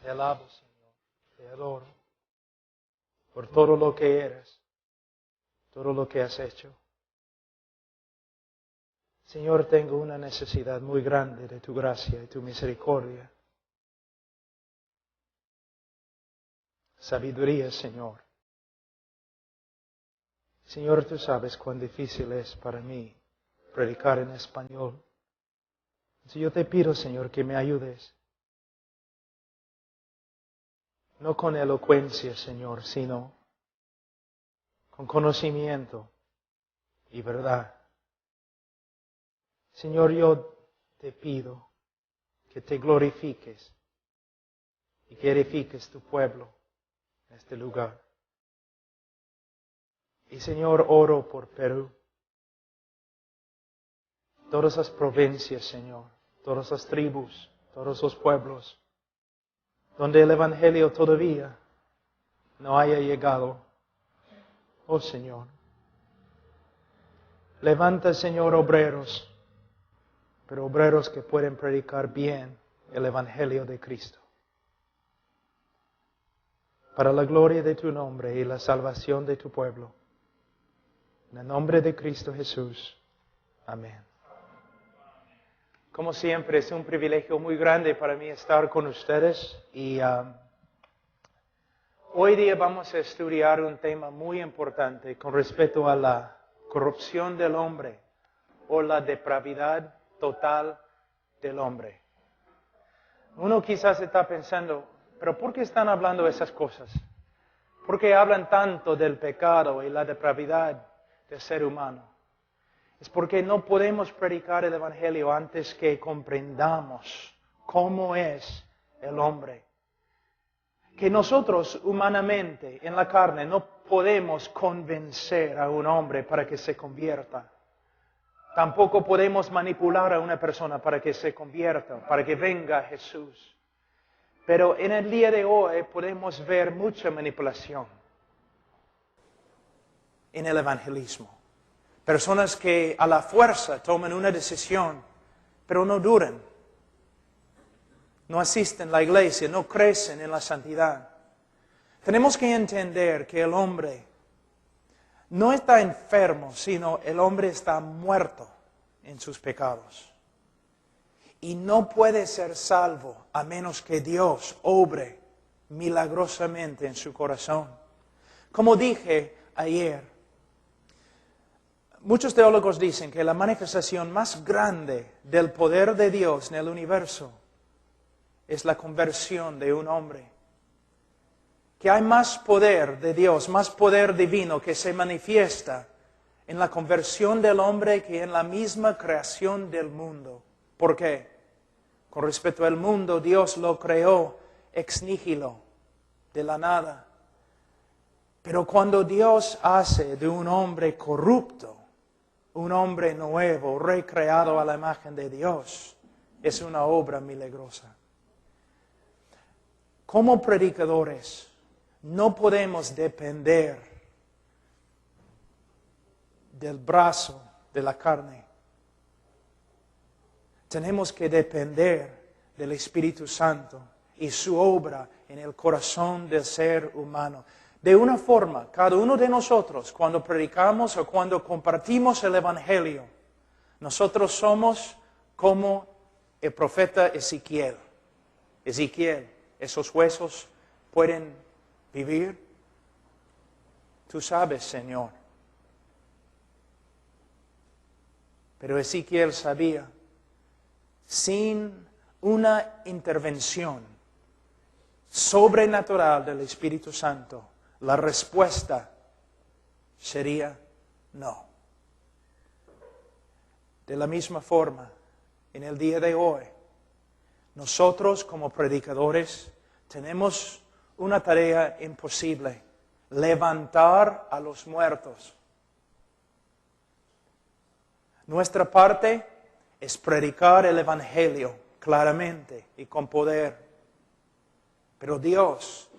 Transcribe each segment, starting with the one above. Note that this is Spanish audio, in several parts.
Te alabo, Señor. Te adoro por todo lo que eres, todo lo que has hecho. Señor, tengo una necesidad muy grande de tu gracia y tu misericordia. Sabiduría, Señor. Señor, tú sabes cuán difícil es para mí predicar en español. Entonces yo te pido, Señor, que me ayudes. No con elocuencia, Señor, sino con conocimiento y verdad. Señor, yo te pido que te glorifiques y que edifiques tu pueblo en este lugar. Y Señor, oro por Perú. Todas las provincias, Señor, todas las tribus, todos los pueblos, donde el Evangelio todavía no haya llegado. Oh Señor, levanta, Señor, obreros, pero obreros que pueden predicar bien el Evangelio de Cristo. Para la gloria de tu nombre y la salvación de tu pueblo. En el nombre de Cristo Jesús. Amén. Como siempre, es un privilegio muy grande para mí estar con ustedes y hoy día vamos a estudiar un tema muy importante con respecto a la corrupción del hombre o la depravidad total del hombre. Uno quizás está pensando, ¿pero por qué están hablando esas cosas? ¿Por qué hablan tanto del pecado y la depravidad del ser humano? Es porque no podemos predicar el Evangelio antes que comprendamos cómo es el hombre. Que nosotros humanamente, en la carne, no podemos convencer a un hombre para que se convierta. Tampoco podemos manipular a una persona para que se convierta, para que venga a Jesús. Pero en el día de hoy podemos ver mucha manipulación en el evangelismo. Personas que a la fuerza toman una decisión, pero no duran. No asisten a la iglesia, no crecen en la santidad. Tenemos que entender que el hombre no está enfermo, sino el hombre está muerto en sus pecados. Y no puede ser salvo a menos que Dios obre milagrosamente en su corazón. Como dije ayer, muchos teólogos dicen que la manifestación más grande del poder de Dios en el universo es la conversión de un hombre. Que hay más poder de Dios, más poder divino que se manifiesta en la conversión del hombre que en la misma creación del mundo. ¿Por qué? Con respecto al mundo, Dios lo creó ex nihilo, de la nada. Pero cuando Dios hace de un hombre corrupto, un hombre nuevo, recreado a la imagen de Dios, es una obra milagrosa. Como predicadores, no podemos depender del brazo de la carne. Tenemos que depender del Espíritu Santo y su obra en el corazón del ser humano. De una forma, cada uno de nosotros, cuando predicamos o cuando compartimos el Evangelio, nosotros somos como el profeta Ezequiel. Ezequiel, ¿esos huesos pueden vivir? Tú sabes, Señor. Pero Ezequiel sabía, sin una intervención sobrenatural del Espíritu Santo, la respuesta sería no. De la misma forma, en el día de hoy, nosotros como predicadores tenemos una tarea imposible: levantar a los muertos. Nuestra parte es predicar el Evangelio claramente y con poder. Pero Dios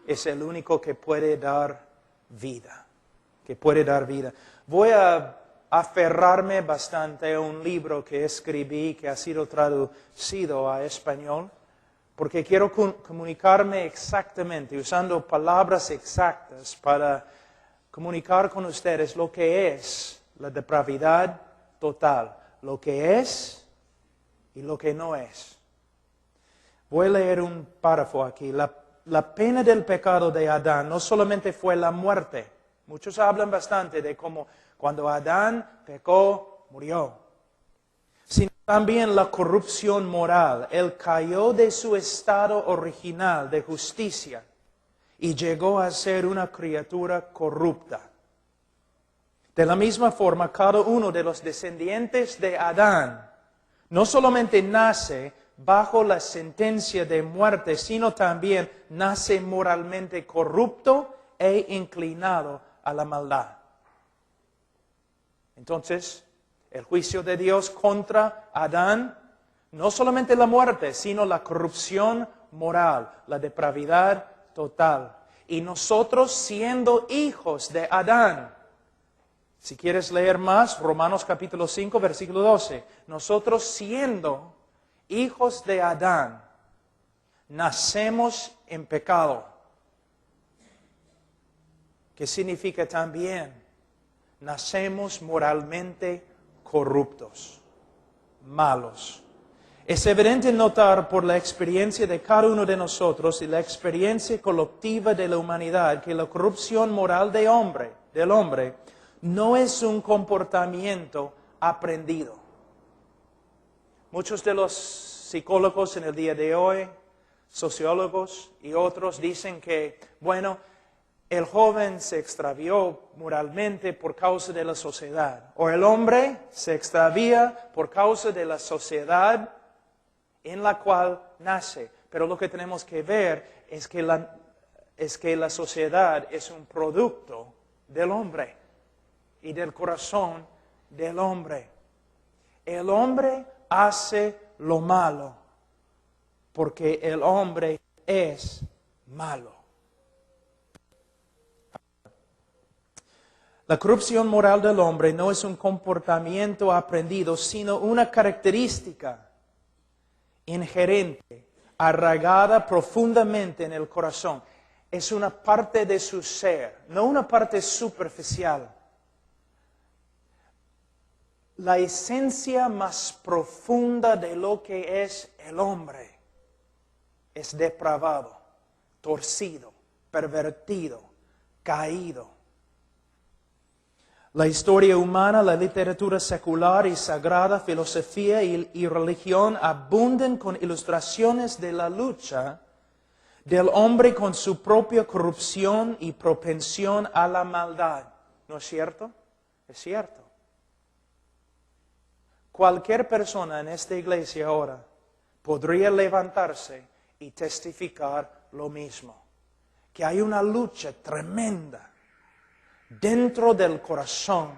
es el único que puede dar vida. Voy a aferrarme bastante a un libro que escribí, que ha sido traducido a español porque quiero comunicarme exactamente, usando palabras exactas para comunicar con ustedes lo que es la depravidad total, lo que es y lo que no es. Voy a leer un párrafo aquí. La pena del pecado de Adán no solamente fue la muerte. Muchos hablan bastante de cómo cuando Adán pecó, murió. Sino también la corrupción moral. Él cayó de su estado original de justicia y llegó a ser una criatura corrupta. De la misma forma, cada uno de los descendientes de Adán no solamente nace bajo la sentencia de muerte, sino también nace moralmente corrupto e inclinado a la maldad. Entonces, el juicio de Dios contra Adán, no solamente la muerte, sino la corrupción moral, la depravidad total. Y nosotros siendo hijos de Adán, si quieres leer más, Romanos capítulo 5, versículo 12, nosotros siendo hijos de Adán, nacemos en pecado. ¿Qué significa también? Nacemos moralmente corruptos, malos. Es evidente notar por la experiencia de cada uno de nosotros y la experiencia colectiva de la humanidad que la corrupción moral del hombre, no es un comportamiento aprendido. Muchos de los psicólogos en el día de hoy, sociólogos y otros dicen que, bueno, el joven se extravió moralmente por causa de la sociedad, o el hombre se extravía por causa de la sociedad en la cual nace. Pero lo que tenemos que ver es que la sociedad es un producto del hombre y del corazón del hombre. El hombre hace lo malo porque el hombre es malo. La corrupción moral del hombre no es un comportamiento aprendido, sino una característica inherente, arraigada profundamente en el corazón. Es una parte de su ser, no una parte superficial. La esencia más profunda de lo que es el hombre es depravado, torcido, pervertido, caído. La historia humana, la literatura secular y sagrada, filosofía y religión abundan con ilustraciones de la lucha del hombre con su propia corrupción y propensión a la maldad. ¿No es cierto? Es cierto. Cualquier persona en esta iglesia ahora podría levantarse y testificar lo mismo. Que hay una lucha tremenda dentro del corazón.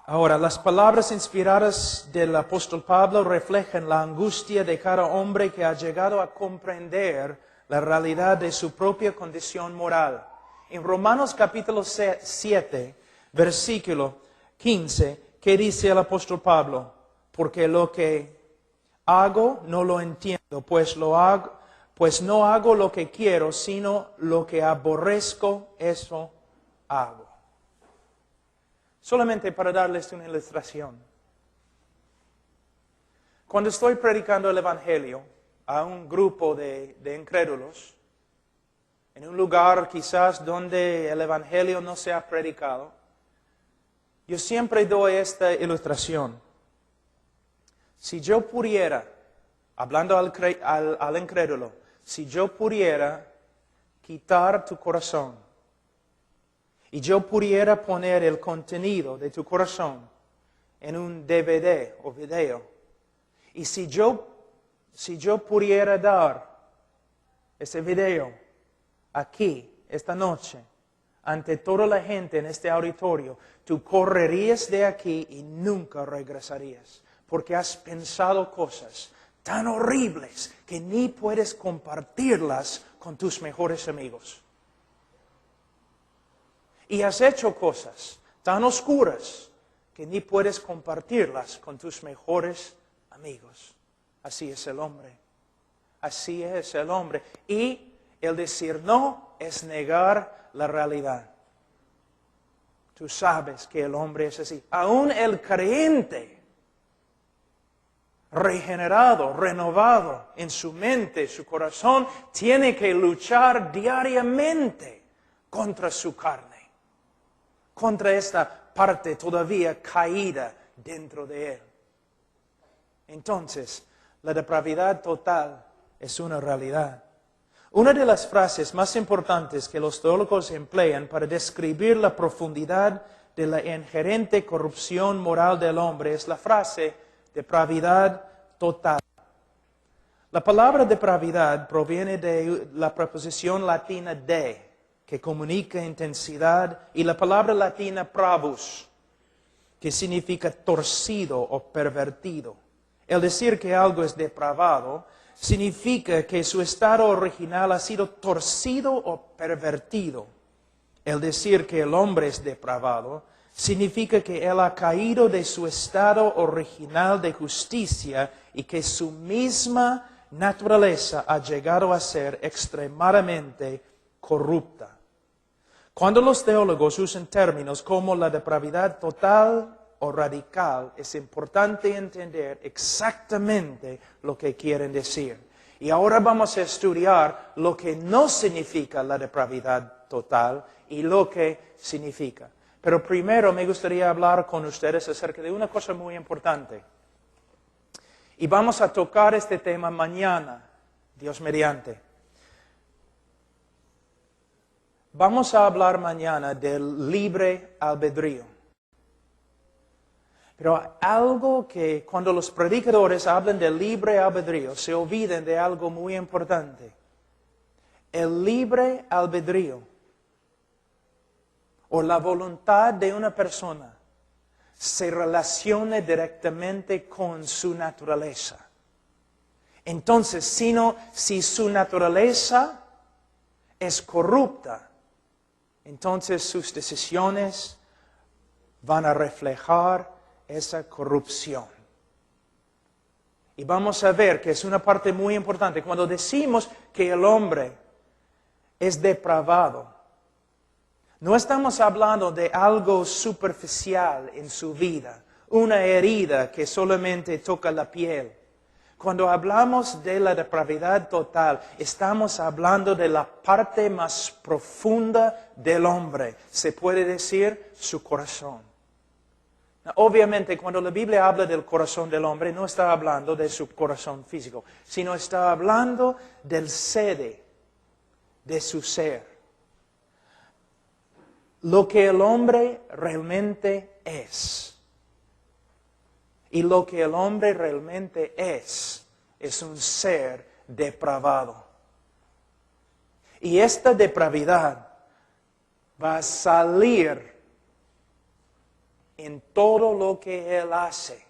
Ahora, las palabras inspiradas del apóstol Pablo reflejan la angustia de cada hombre que ha llegado a comprender la realidad de su propia condición moral. En Romanos capítulo 7, versículo 15, ¿qué dice el apóstol Pablo? Porque lo que hago no lo entiendo, pues no hago lo que quiero, sino lo que aborrezco, eso hago. Solamente para darles una ilustración. Cuando estoy predicando el Evangelio a un grupo de incrédulos, en un lugar quizás donde el Evangelio no se ha predicado, yo siempre doy esta ilustración. Si yo pudiera, hablando al incrédulo, si yo pudiera quitar tu corazón y yo pudiera poner el contenido de tu corazón en un DVD o video, y si yo pudiera dar ese video aquí, esta noche, ante toda la gente en este auditorio, tú correrías de aquí y nunca regresarías, porque has pensado cosas tan horribles que ni puedes compartirlas con tus mejores amigos. Y has hecho cosas tan oscuras que ni puedes compartirlas con tus mejores amigos. Así es el hombre. Así es el hombre. Y el decir no es negar la realidad. Tú sabes que el hombre es así. Aún el creyente, regenerado, renovado en su mente, su corazón, tiene que luchar diariamente contra su carne, contra esta parte todavía caída dentro de él. Entonces, la depravidad total es una realidad. Una de las frases más importantes que los teólogos emplean para describir la profundidad de la inherente corrupción moral del hombre es la frase depravidad total. La palabra depravidad proviene de la preposición latina de, que comunica intensidad, y la palabra latina pravus, que significa torcido o pervertido. El decir que algo es depravado significa que su estado original ha sido torcido o pervertido. El decir que el hombre es depravado significa que él ha caído de su estado original de justicia y que su misma naturaleza ha llegado a ser extremadamente corrupta. Cuando los teólogos usan términos como la depravidad total o radical, es importante entender exactamente lo que quieren decir. Y ahora vamos a estudiar lo que no significa la depravidad total y lo que significa. Pero primero me gustaría hablar con ustedes acerca de una cosa muy importante. Y vamos a tocar este tema mañana, Dios mediante. Vamos a hablar mañana del libre albedrío. Pero algo que cuando los predicadores hablan del libre albedrío, se olvidan de algo muy importante. El libre albedrío, o la voluntad de una persona, se relaciona directamente con su naturaleza. Entonces, si su naturaleza es corrupta, entonces sus decisiones van a reflejar esa corrupción. Y vamos a ver que es una parte muy importante. Cuando decimos que el hombre es depravado, no estamos hablando de algo superficial en su vida, una herida que solamente toca la piel. Cuando hablamos de la depravidad total, estamos hablando de la parte más profunda del hombre. Se puede decir su corazón. Obviamente, cuando la Biblia habla del corazón del hombre, no está hablando de su corazón físico, sino está hablando del sede de su ser. Lo que el hombre realmente es. Y lo que el hombre realmente es un ser depravado. Y esta depravidad va a salir en todo lo que él hace,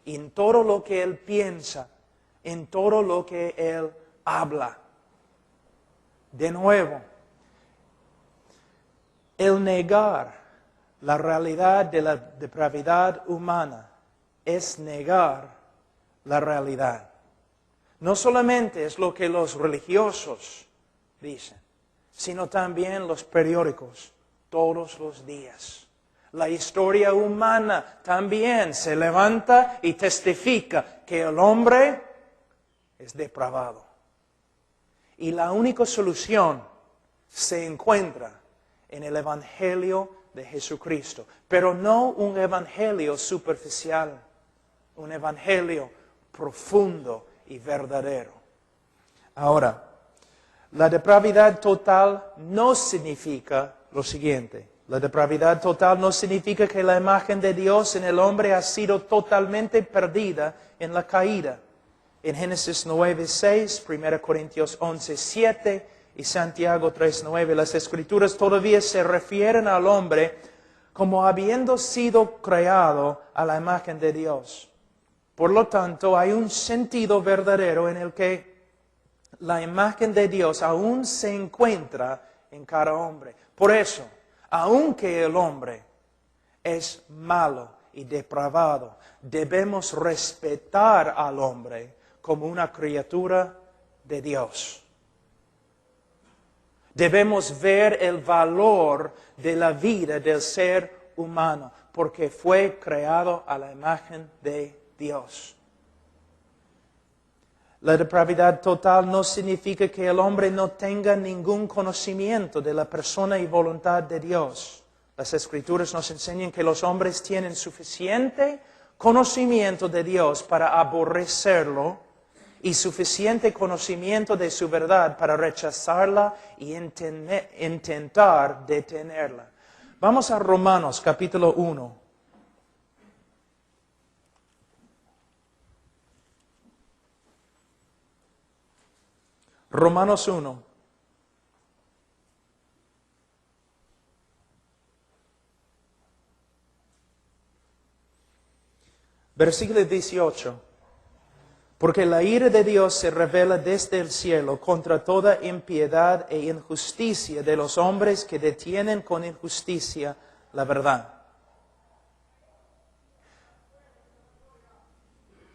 en todo lo que él piensa, en todo lo que él habla. De nuevo, el negar la realidad de la depravidad humana es negar la realidad. No solamente es lo que los religiosos dicen, sino también los periódicos todos los días. La historia humana también se levanta y testifica que el hombre es depravado. Y la única solución se encuentra en el Evangelio de Jesucristo. Pero no un evangelio superficial, un evangelio profundo y verdadero. Ahora, la depravidad total no significa lo siguiente. La depravidad total no significa que la imagen de Dios en el hombre ha sido totalmente perdida en la caída. En Génesis 9:6, 1 Corintios 11:7 y Santiago 3:9, las Escrituras todavía se refieren al hombre como habiendo sido creado a la imagen de Dios. Por lo tanto, hay un sentido verdadero en el que la imagen de Dios aún se encuentra en cada hombre. Por eso, aunque el hombre es malo y depravado. Debemos respetar al hombre como una criatura de Dios. Debemos ver el valor de la vida del ser humano, porque fue creado a la imagen de Dios. La depravidad total no significa que el hombre no tenga ningún conocimiento de la persona y voluntad de Dios. Las Escrituras nos enseñan que los hombres tienen suficiente conocimiento de Dios para aborrecerlo y suficiente conocimiento de su verdad para rechazarla y intentar detenerla. Vamos a Romanos capítulo 1. Romanos 1. Versículo 18. Porque la ira de Dios se revela desde el cielo contra toda impiedad e injusticia de los hombres que detienen con injusticia la verdad.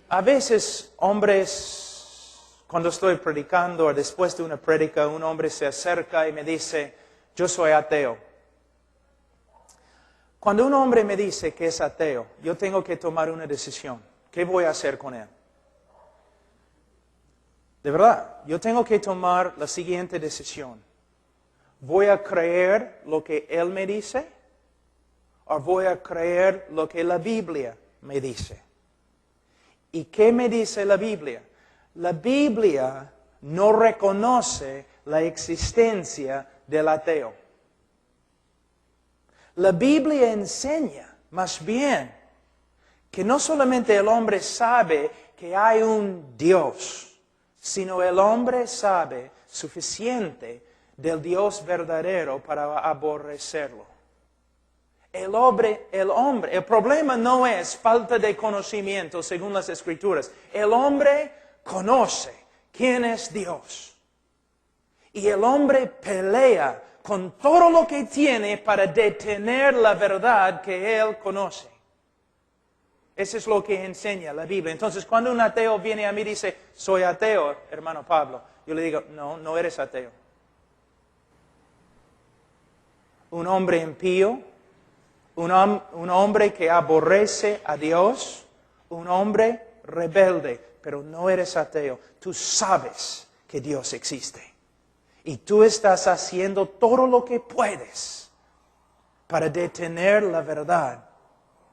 A veces, hombres, cuando estoy predicando o después de una prédica, un hombre se acerca y me dice, yo soy ateo. Cuando un hombre me dice que es ateo, yo tengo que tomar una decisión. ¿Qué voy a hacer con él? De verdad, yo tengo que tomar la siguiente decisión. ¿Voy a creer lo que él me dice? ¿O voy a creer lo que la Biblia me dice? ¿Y qué me dice la Biblia? La Biblia no reconoce la existencia del ateo. La Biblia enseña, más bien, que no solamente el hombre sabe que hay un Dios, sino el hombre sabe suficiente del Dios verdadero para aborrecerlo. El problema no es falta de conocimiento según las Escrituras. El hombre conoce quién es Dios. Y el hombre pelea con todo lo que tiene para detener la verdad que él conoce. Eso es lo que enseña la Biblia. Entonces, cuando un ateo viene a mí y dice, soy ateo, hermano Pablo, yo le digo, no eres ateo. Un hombre impío, un hombre que aborrece a Dios, un hombre rebelde, pero no eres ateo. Tú sabes que Dios existe. Y tú estás haciendo todo lo que puedes para detener la verdad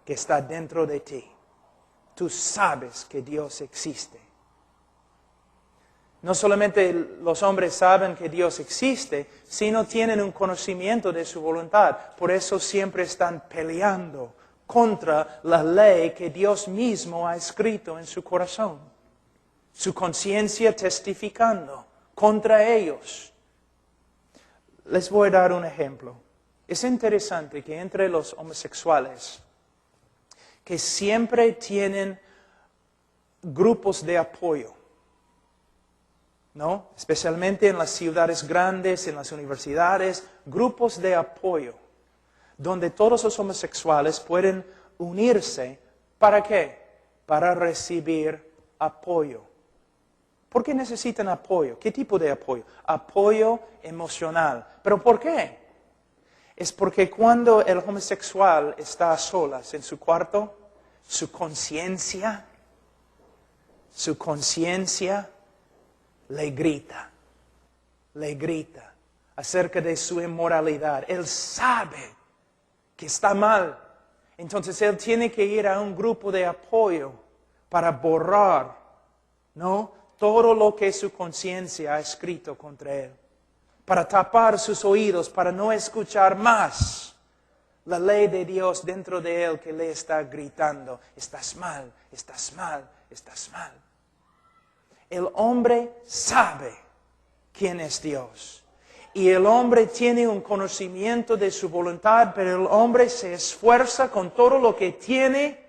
que está dentro de ti. Tú sabes que Dios existe. No solamente los hombres saben que Dios existe, sino tienen un conocimiento de su voluntad. Por eso siempre están peleando contra la ley que Dios mismo ha escrito en su corazón. Su conciencia testificando contra ellos. Les voy a dar un ejemplo. Es interesante que entre los homosexuales, que siempre tienen grupos de apoyo, ¿no? Especialmente en las ciudades grandes, en las universidades, grupos de apoyo, donde todos los homosexuales pueden unirse. ¿Para qué? Para recibir apoyo. ¿Por qué necesitan apoyo? ¿Qué tipo de apoyo? Apoyo emocional. ¿Pero por qué? Es porque cuando el homosexual está a solas en su cuarto, su conciencia le grita acerca de su inmoralidad. Él sabe que está mal. Entonces él tiene que ir a un grupo de apoyo para borrar, ¿no?, todo lo que su conciencia ha escrito contra él. Para tapar sus oídos, para no escuchar más la ley de Dios dentro de él que le está gritando, estás mal, estás mal, estás mal. El hombre sabe quién es Dios. Y el hombre tiene un conocimiento de su voluntad, pero el hombre se esfuerza con todo lo que tiene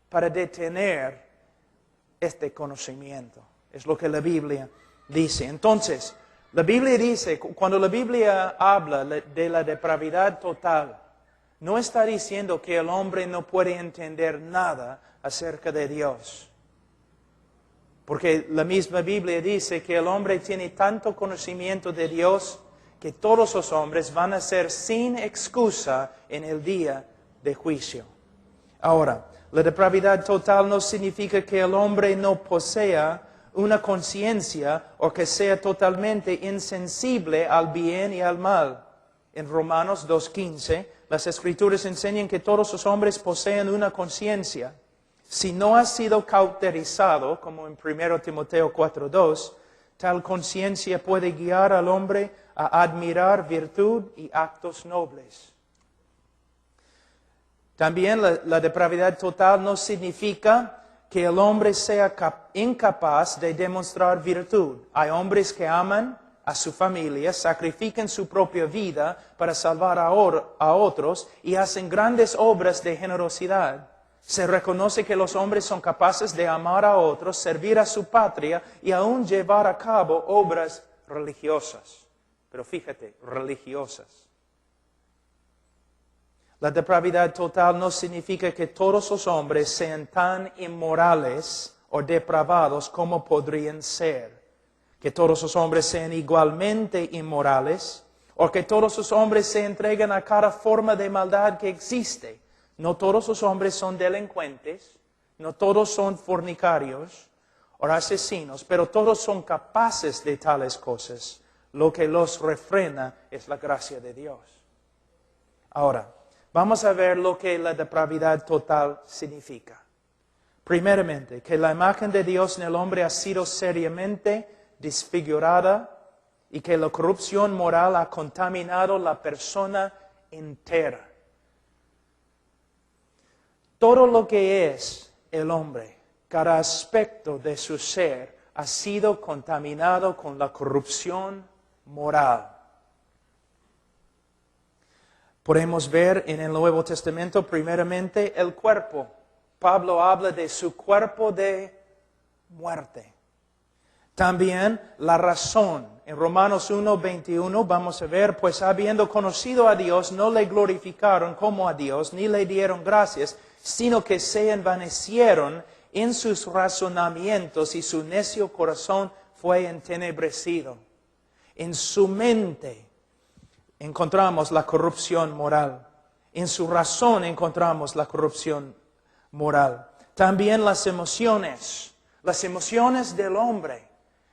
para detener este conocimiento. Es lo que la Biblia dice. Entonces, la Biblia dice, cuando la Biblia habla de la depravidad total, no está diciendo que el hombre no puede entender nada acerca de Dios. Porque la misma Biblia dice que el hombre tiene tanto conocimiento de Dios que todos los hombres van a ser sin excusa en el día de juicio. Ahora, la depravidad total no significa que el hombre no posea una conciencia o que sea totalmente insensible al bien y al mal. En Romanos 2:15, las Escrituras enseñan que todos los hombres poseen una conciencia. Si no ha sido cauterizado, como en 1 Timoteo 4:2, tal conciencia puede guiar al hombre a admirar virtud y actos nobles. También la depravidad total no significa que el hombre sea incapaz de demostrar virtud. Hay hombres que aman a su familia, sacrifican su propia vida para salvar a otros y hacen grandes obras de generosidad. Se reconoce que los hombres son capaces de amar a otros, servir a su patria y aún llevar a cabo obras religiosas. Pero fíjate, religiosas. La depravidad total no significa que todos los hombres sean tan inmorales o depravados como podrían ser. Que todos los hombres sean igualmente inmorales o que todos los hombres se entreguen a cada forma de maldad que existe. No todos los hombres son delincuentes, no todos son fornicarios o asesinos, pero todos son capaces de tales cosas. Lo que los refrena es la gracia de Dios. Ahora, vamos a ver lo que la depravidad total significa. Primeramente, que la imagen de Dios en el hombre ha sido seriamente desfigurada y que la corrupción moral ha contaminado la persona entera. Todo lo que es el hombre, cada aspecto de su ser, ha sido contaminado con la corrupción moral. Podemos ver en el Nuevo Testamento primeramente el cuerpo. Pablo habla de su cuerpo de muerte. También la razón. En Romanos 1:21 vamos a ver, pues habiendo conocido a Dios, no le glorificaron como a Dios, ni le dieron gracias, sino que se envanecieron en sus razonamientos y su necio corazón fue entenebrecido. En su mente encontramos la corrupción moral. En su razón encontramos la corrupción moral. También las emociones del hombre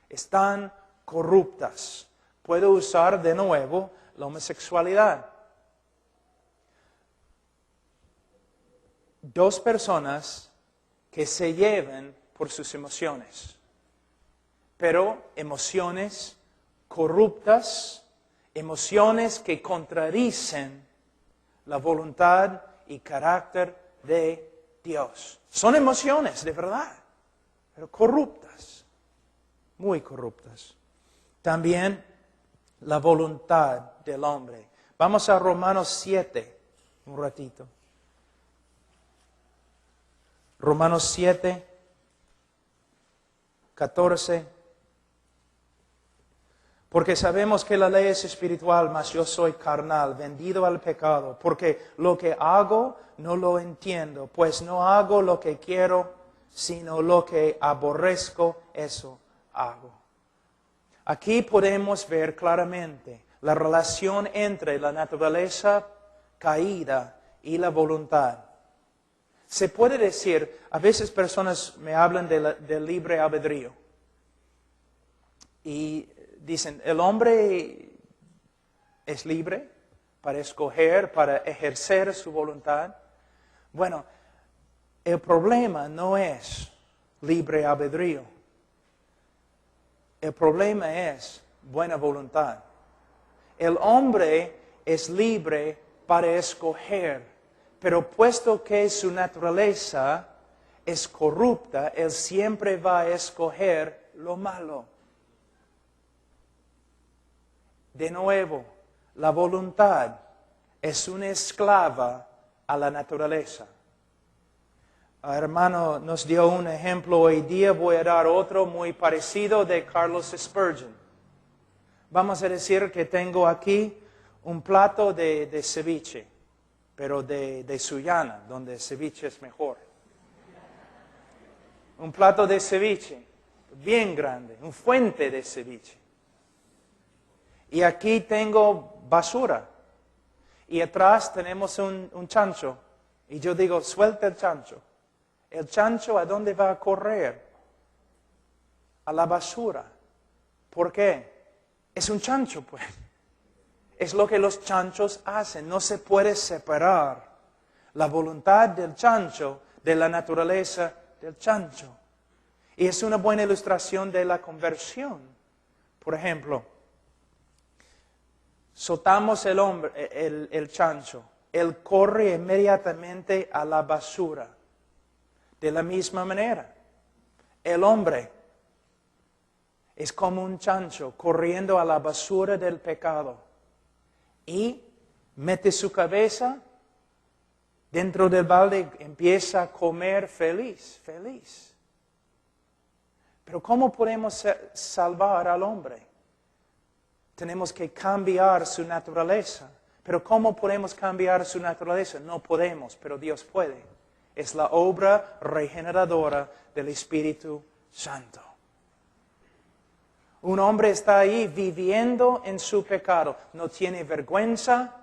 están corruptas. Puedo usar de nuevo la homosexualidad. Dos personas que se llevan por sus emociones, pero emociones corruptas, emociones que contradicen la voluntad y carácter de Dios. Son emociones de verdad, pero corruptas, muy corruptas. También la voluntad del hombre. Vamos a Romanos 7, un ratito. Romanos 7, 14. Porque sabemos que la ley es espiritual, mas yo soy carnal, vendido al pecado. Porque lo que hago no lo entiendo, pues no hago lo que quiero, sino lo que aborrezco, eso hago. Aquí podemos ver claramente la relación entre la naturaleza caída y la voluntad. Se puede decir, a veces personas me hablan del libre albedrío. Y dicen, ¿el hombre es libre para escoger, para ejercer su voluntad? Bueno, el problema no es libre albedrío. El problema es buena voluntad. El hombre es libre para escoger. Pero puesto que su naturaleza es corrupta, él siempre va a escoger lo malo. De nuevo, la voluntad es una esclava a la naturaleza. El hermano nos dio un ejemplo hoy día, voy a dar otro muy parecido de Carlos Spurgeon. Vamos a decir que tengo aquí un plato de ceviche. pero de Sullana, donde el ceviche es mejor. Un plato de ceviche, bien grande, un fuente de ceviche. Y aquí tengo basura. Y atrás tenemos un chancho. Y yo digo, suelta el chancho. ¿El chancho a dónde va a correr? A la basura. ¿Por qué? Es un chancho, pues. Es lo que los chanchos hacen. No se puede separar la voluntad del chancho de la naturaleza del chancho. Y es una buena ilustración de la conversión. Por ejemplo, soltamos el chancho. Él corre inmediatamente a la basura. De la misma manera, el hombre es como un chancho corriendo a la basura del pecado y mete su cabeza dentro del balde y empieza a comer feliz. Pero ¿cómo podemos salvar al hombre? Tenemos que cambiar su naturaleza. Pero ¿cómo podemos cambiar su naturaleza? No podemos, pero Dios puede. Es la obra regeneradora del Espíritu Santo. Un hombre está ahí viviendo en su pecado. No tiene vergüenza.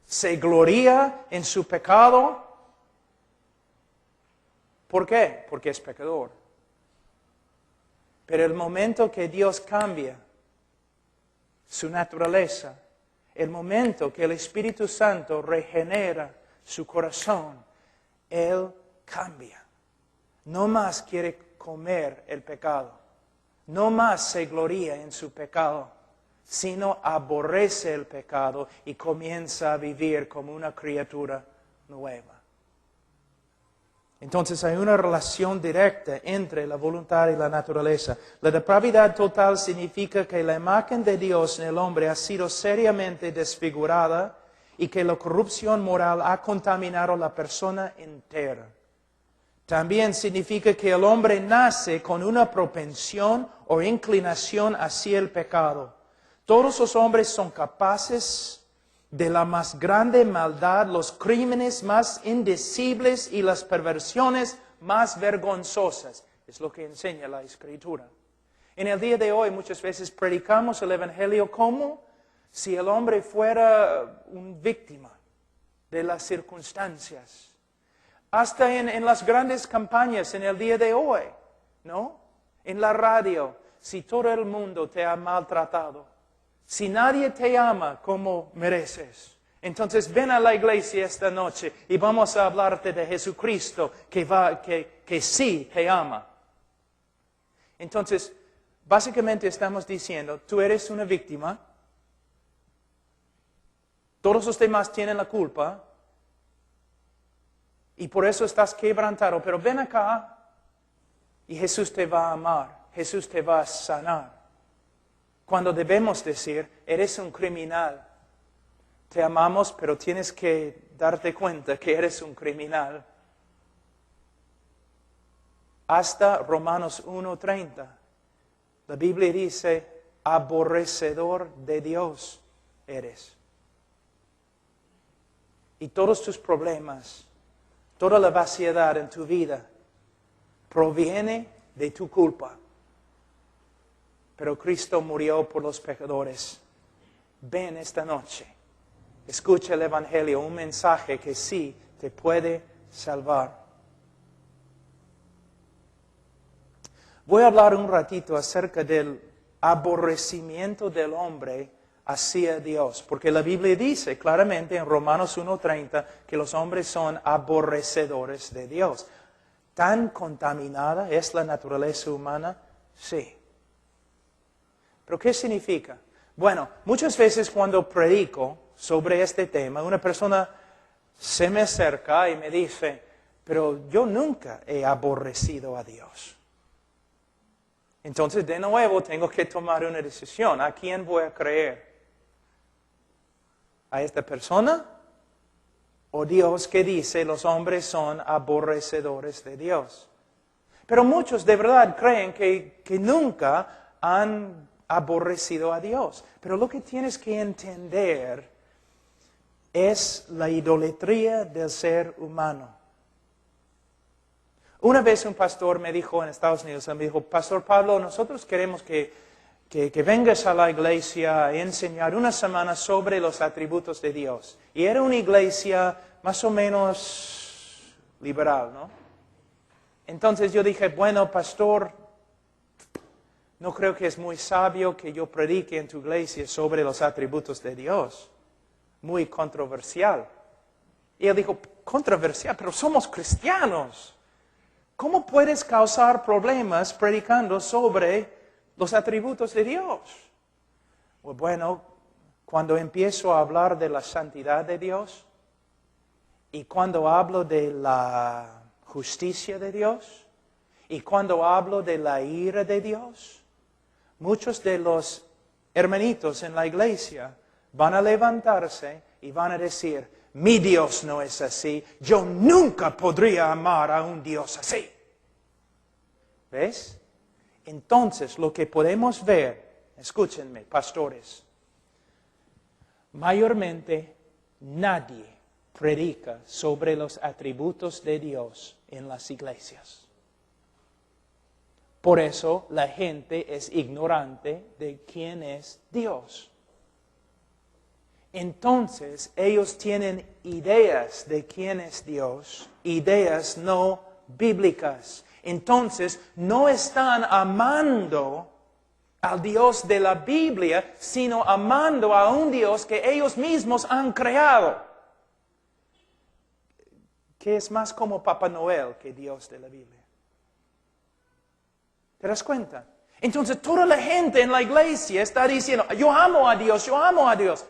Se gloria en su pecado. ¿Por qué? Porque es pecador. Pero el momento que Dios cambia su naturaleza, el momento que el Espíritu Santo regenera su corazón, Él cambia. No más quiere comer el pecado. No más se gloria en su pecado, sino aborrece el pecado y comienza a vivir como una criatura nueva. Entonces hay una relación directa entre la voluntad y la naturaleza. La depravidad total significa que la imagen de Dios en el hombre ha sido seriamente desfigurada y que la corrupción moral ha contaminado la persona entera. También significa que el hombre nace con una propensión o inclinación hacia el pecado. Todos los hombres son capaces de la más grande maldad, los crímenes más indecibles y las perversiones más vergonzosas. Es lo que enseña la Escritura. En el día de hoy muchas veces predicamos el Evangelio como si el hombre fuera una víctima de las circunstancias. Hasta en las grandes campañas en el día de hoy, ¿no? En la radio, si todo el mundo te ha maltratado, si nadie te ama como mereces, entonces ven a la iglesia esta noche y vamos a hablarte de Jesucristo que sí te ama. Entonces, básicamente estamos diciendo, tú eres una víctima, todos los demás tienen la culpa y por eso estás quebrantado. Pero ven acá y Jesús te va a amar, Jesús te va a sanar. Cuando debemos decir, eres un criminal, te amamos, pero tienes que darte cuenta que eres un criminal. Hasta Romanos 1:30, la Biblia dice, aborrecedor de Dios eres. Y todos tus problemas, toda la vaciedad en tu vida, proviene de tu culpa. Pero Cristo murió por los pecadores. Ven esta noche, escucha el Evangelio, un mensaje que sí te puede salvar. Voy a hablar un ratito acerca del aborrecimiento del hombre hacia Dios, porque la Biblia dice claramente en Romanos 1:30 que los hombres son aborrecedores de Dios. ¿Tan contaminada es la naturaleza humana? Sí. ¿Pero qué significa? Bueno, muchas veces cuando predico sobre este tema, una persona se me acerca y me dice, pero yo nunca he aborrecido a Dios. Entonces, de nuevo, tengo que tomar una decisión. ¿A quién voy a creer? ¿A esta persona? ¿O Dios que dice los hombres son aborrecedores de Dios? Pero muchos de verdad creen que nunca han aborrecido a Dios. Pero lo que tienes que entender es la idolatría del ser humano. Una vez un pastor me dijo en Estados Unidos, me dijo, Pastor Pablo, nosotros queremos que vengas a la iglesia a enseñar una semana sobre los atributos de Dios. Y era una iglesia más o menos liberal, ¿no? Entonces yo dije, bueno, pastor, no creo que es muy sabio que yo predique en tu iglesia sobre los atributos de Dios. Muy controversial. Y él dijo, controversial, pero somos cristianos. ¿Cómo puedes causar problemas predicando sobre los atributos de Dios? Bueno, cuando empiezo a hablar de la santidad de Dios y cuando hablo de la justicia de Dios y cuando hablo de la ira de Dios, muchos de los hermanitos en la iglesia van a levantarse y van a decir, mi Dios no es así, yo nunca podría amar a un Dios así. ¿Ves? Entonces, lo que podemos ver, escúchenme, pastores, mayormente nadie predica sobre los atributos de Dios en las iglesias. Por eso la gente es ignorante de quién es Dios. Entonces, ellos tienen ideas de quién es Dios, ideas no bíblicas. Entonces, no están amando al Dios de la Biblia, sino amando a un Dios que ellos mismos han creado. Que es más como Papá Noel que Dios de la Biblia. ¿Te das cuenta? Entonces, toda la gente en la iglesia está diciendo, yo amo a Dios, yo amo a Dios.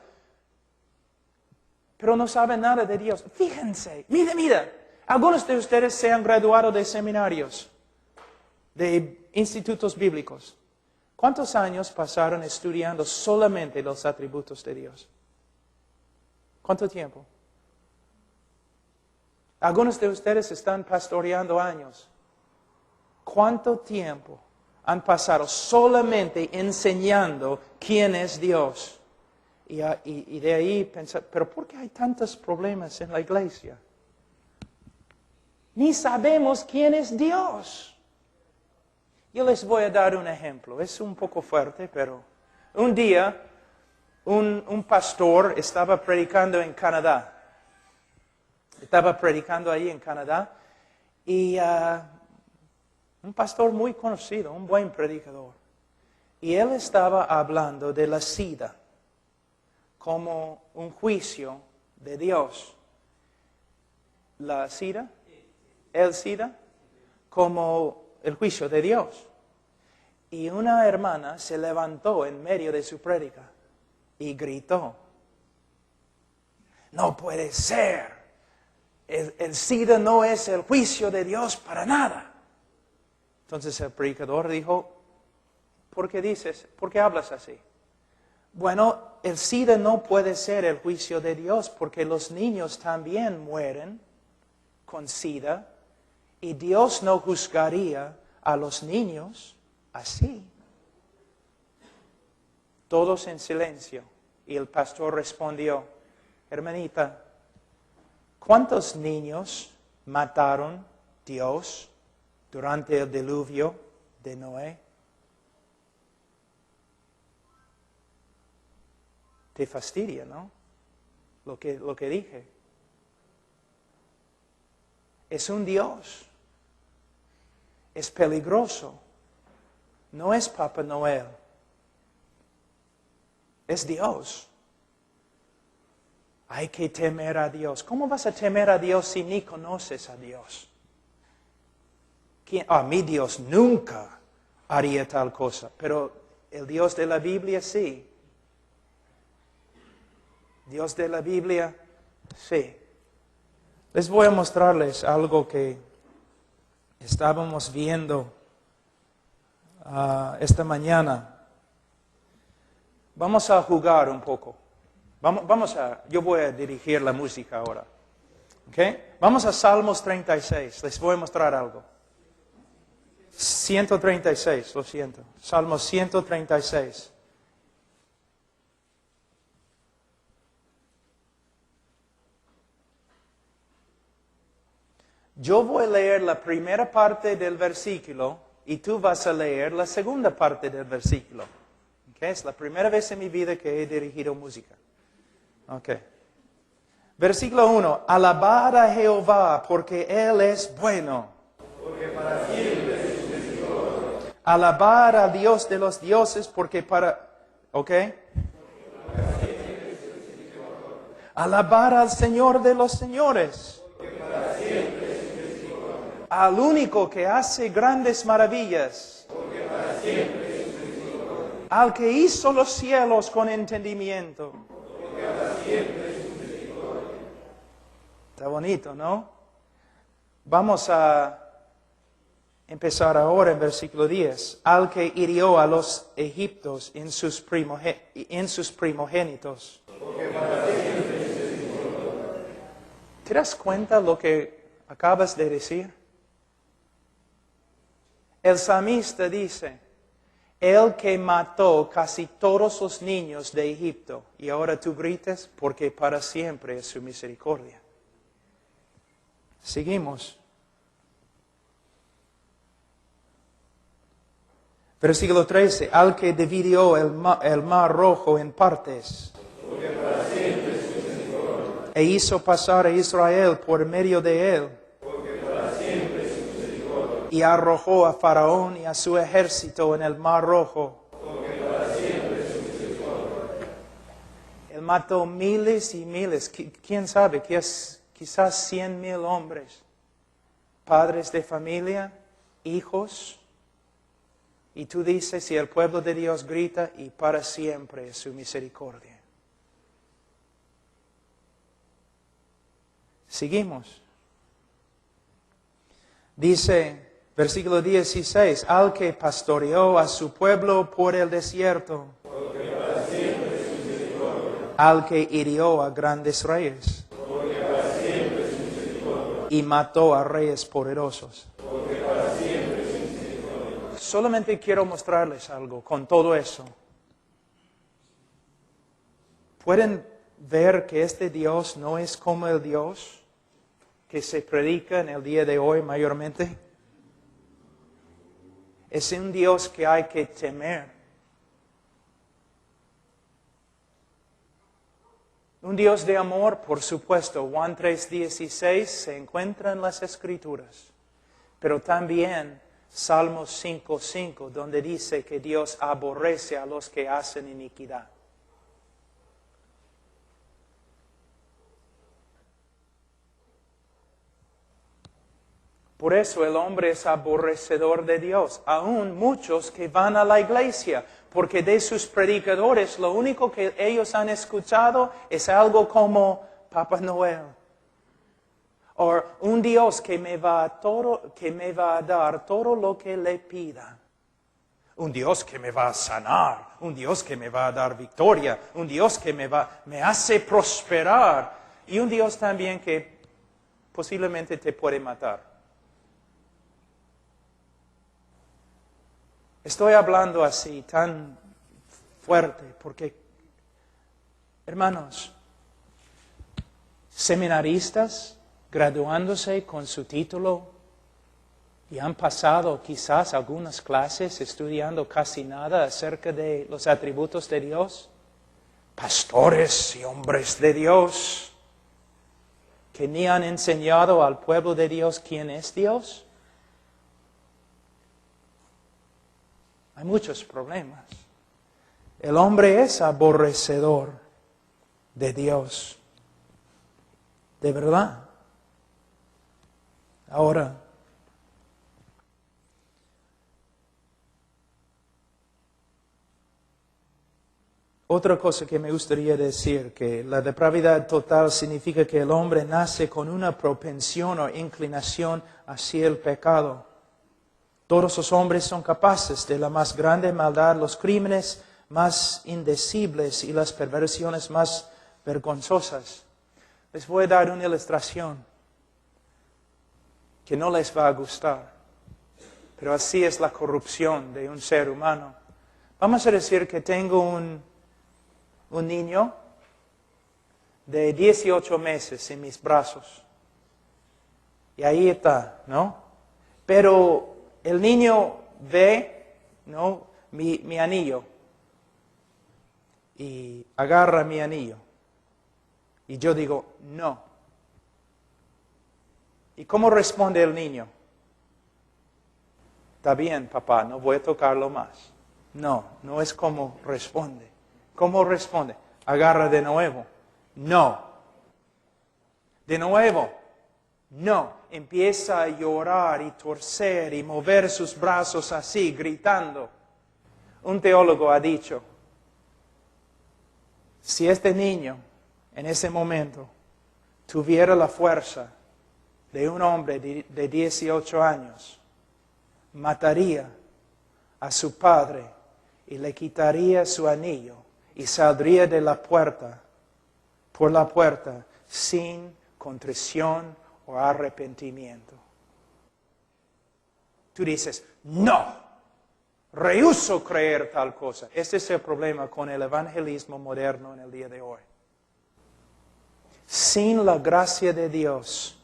Pero no saben nada de Dios. Fíjense, mira. Algunos de ustedes se han graduado de seminarios, de institutos bíblicos. ¿Cuántos años pasaron estudiando solamente los atributos de Dios? ¿Cuánto tiempo? Algunos de ustedes están pastoreando años. ¿Cuánto tiempo han pasado solamente enseñando quién es Dios? Y de ahí pensar, ¿pero por qué hay tantos problemas en la iglesia? Ni sabemos quién es Dios. Yo les voy a dar un ejemplo. Es un poco fuerte, pero un día un pastor estaba predicando en Canadá. Estaba predicando ahí en Canadá y un pastor muy conocido, un buen predicador. Y él estaba hablando de la SIDA como un juicio de Dios. La SIDA, el SIDA, como el juicio de Dios. Y una hermana se levantó en medio de su prédica y gritó, no puede ser, el SIDA no es el juicio de Dios para nada. Entonces el predicador dijo, ¿por qué hablas así? Bueno, el SIDA no puede ser el juicio de Dios porque los niños también mueren con SIDA y Dios no juzgaría a los niños así. Todos en silencio y el pastor respondió, hermanita, ¿cuántos niños mataron Dios durante el diluvio de Noé? Te fastidia, ¿no? Lo que dije. Es un Dios. Es peligroso. No es Papá Noel. Es Dios. Hay que temer a Dios. ¿Cómo vas a temer a Dios si ni conoces a Dios? Mi Dios nunca haría tal cosa, pero el Dios de la Biblia sí. Dios de la Biblia, sí. Les voy a mostrarles algo que estábamos viendo esta mañana. Vamos a jugar un poco. Yo voy a dirigir la música ahora. ¿Okay? Vamos a Salmos 36. Les voy a mostrar algo. 136, lo siento. Salmos 136. Yo voy a leer la primera parte del versículo y tú vas a leer la segunda parte del versículo. ¿Okay? Es la primera vez en mi vida que he dirigido música. Okay. Versículo 1. Alabad a Jehová porque Él es bueno. Porque para siempre es su misericordia. Alabad al Dios de los dioses porque para... ¿Ok? Alabad al Señor de los señores. Porque para siempre es su misericordia. Al único que hace grandes maravillas. Porque para siempre es su misericordia. Al que hizo los cielos con entendimiento. Porque para siempre es su misericordia. Está bonito, ¿no? Vamos a empezar ahora en versículo 10. Al que hirió a los egipcios en sus primogénitos. Porque para siempre es su misericordia. ¿Te das cuenta lo que acabas de decir? El salmista dice, el que mató casi todos los niños de Egipto, y ahora tú gritas, porque para siempre es su misericordia. Seguimos. Versículo 13, al que dividió el mar rojo en partes. Porque para siempre es su misericordia. E hizo pasar a Israel por medio de él. Porque para siempre es su misericordia. Y arrojó a Faraón y a su ejército en el mar rojo. Porque para siempre es su misericordia. Él mató miles y miles, quién sabe, quizás 100,000 hombres, padres de familia, hijos. Y tú dices, y el pueblo de Dios grita, y para siempre es su misericordia. Seguimos. Dice, versículo 16, al que pastoreó a su pueblo por el desierto. Porque para siempre es su misericordia. Al que hirió a grandes reyes. Porque para siempre es su misericordia. Y mató a reyes poderosos. Porque para siempre es su misericordia. Solamente quiero mostrarles algo con todo eso. ¿Pueden ver que este Dios no es como el Dios que se predica en el día de hoy mayormente? Es un Dios que hay que temer. Un Dios de amor, por supuesto. Juan 3:16 se encuentra en las Escrituras. Pero también Salmos 5:5, donde dice que Dios aborrece a los que hacen iniquidad. Por eso el hombre es aborrecedor de Dios, aún muchos que van a la iglesia, porque de sus predicadores lo único que ellos han escuchado es algo como Papá Noel. O un Dios que me va a dar todo lo que le pida. Un Dios que me va a sanar, un Dios que me va a dar victoria, un Dios que me hace prosperar y un Dios también que posiblemente te puede matar. Estoy hablando así, tan fuerte, porque, hermanos, seminaristas graduándose con su título y han pasado quizás algunas clases estudiando casi nada acerca de los atributos de Dios, pastores y hombres de Dios que ni han enseñado al pueblo de Dios quién es Dios. Hay muchos problemas. El hombre es aborrecedor de Dios. De verdad. Ahora, otra cosa que me gustaría decir, que la depravidad total significa que el hombre nace con una propensión o inclinación hacia el pecado. Todos los hombres son capaces de la más grande maldad, los crímenes más indecibles y las perversiones más vergonzosas. Les voy a dar una ilustración que no les va a gustar, pero así es la corrupción de un ser humano. Vamos a decir que tengo un niño de 18 meses en mis brazos. Y ahí está, ¿no? Pero el niño ve, ¿no? Mi anillo. Y agarra mi anillo. Y yo digo, no. ¿Y cómo responde el niño? Está bien, papá, no voy a tocarlo más. No, no es como responde. ¿Cómo responde? Agarra de nuevo. No. De nuevo. No. Empieza a llorar y torcer y mover sus brazos así, gritando. Un teólogo ha dicho, si este niño en ese momento tuviera la fuerza de un hombre de 18 años, mataría a su padre y le quitaría su anillo y saldría de la puerta, por la puerta, sin contrición o arrepentimiento. Tú dices, no, rehúso creer tal cosa. Este es el problema con el evangelismo moderno en el día de hoy. Sin la gracia de Dios,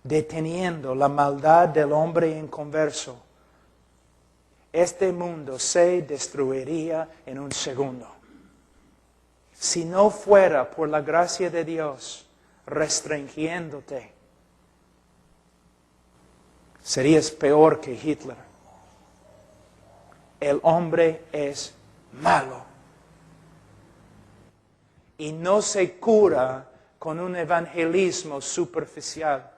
deteniendo la maldad del hombre inconverso, este mundo se destruiría en un segundo. Si no fuera por la gracia de Dios restringiéndote, serías peor que Hitler. El hombre es malo. Y no se cura con un evangelismo superficial.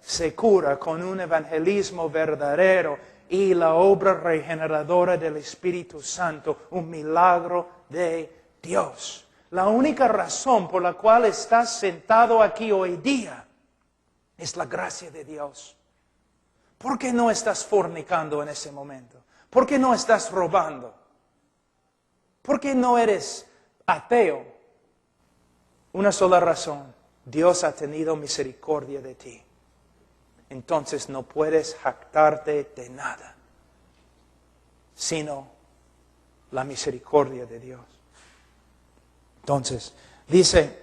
Se cura con un evangelismo verdadero y la obra regeneradora del Espíritu Santo, un milagro de Dios. La única razón por la cual estás sentado aquí hoy día es la gracia de Dios. ¿Por qué no estás fornicando en ese momento? ¿Por qué no estás robando? ¿Por qué no eres ateo? Una sola razón. Dios ha tenido misericordia de ti. Entonces no puedes jactarte de nada, sino la misericordia de Dios. Entonces, dice,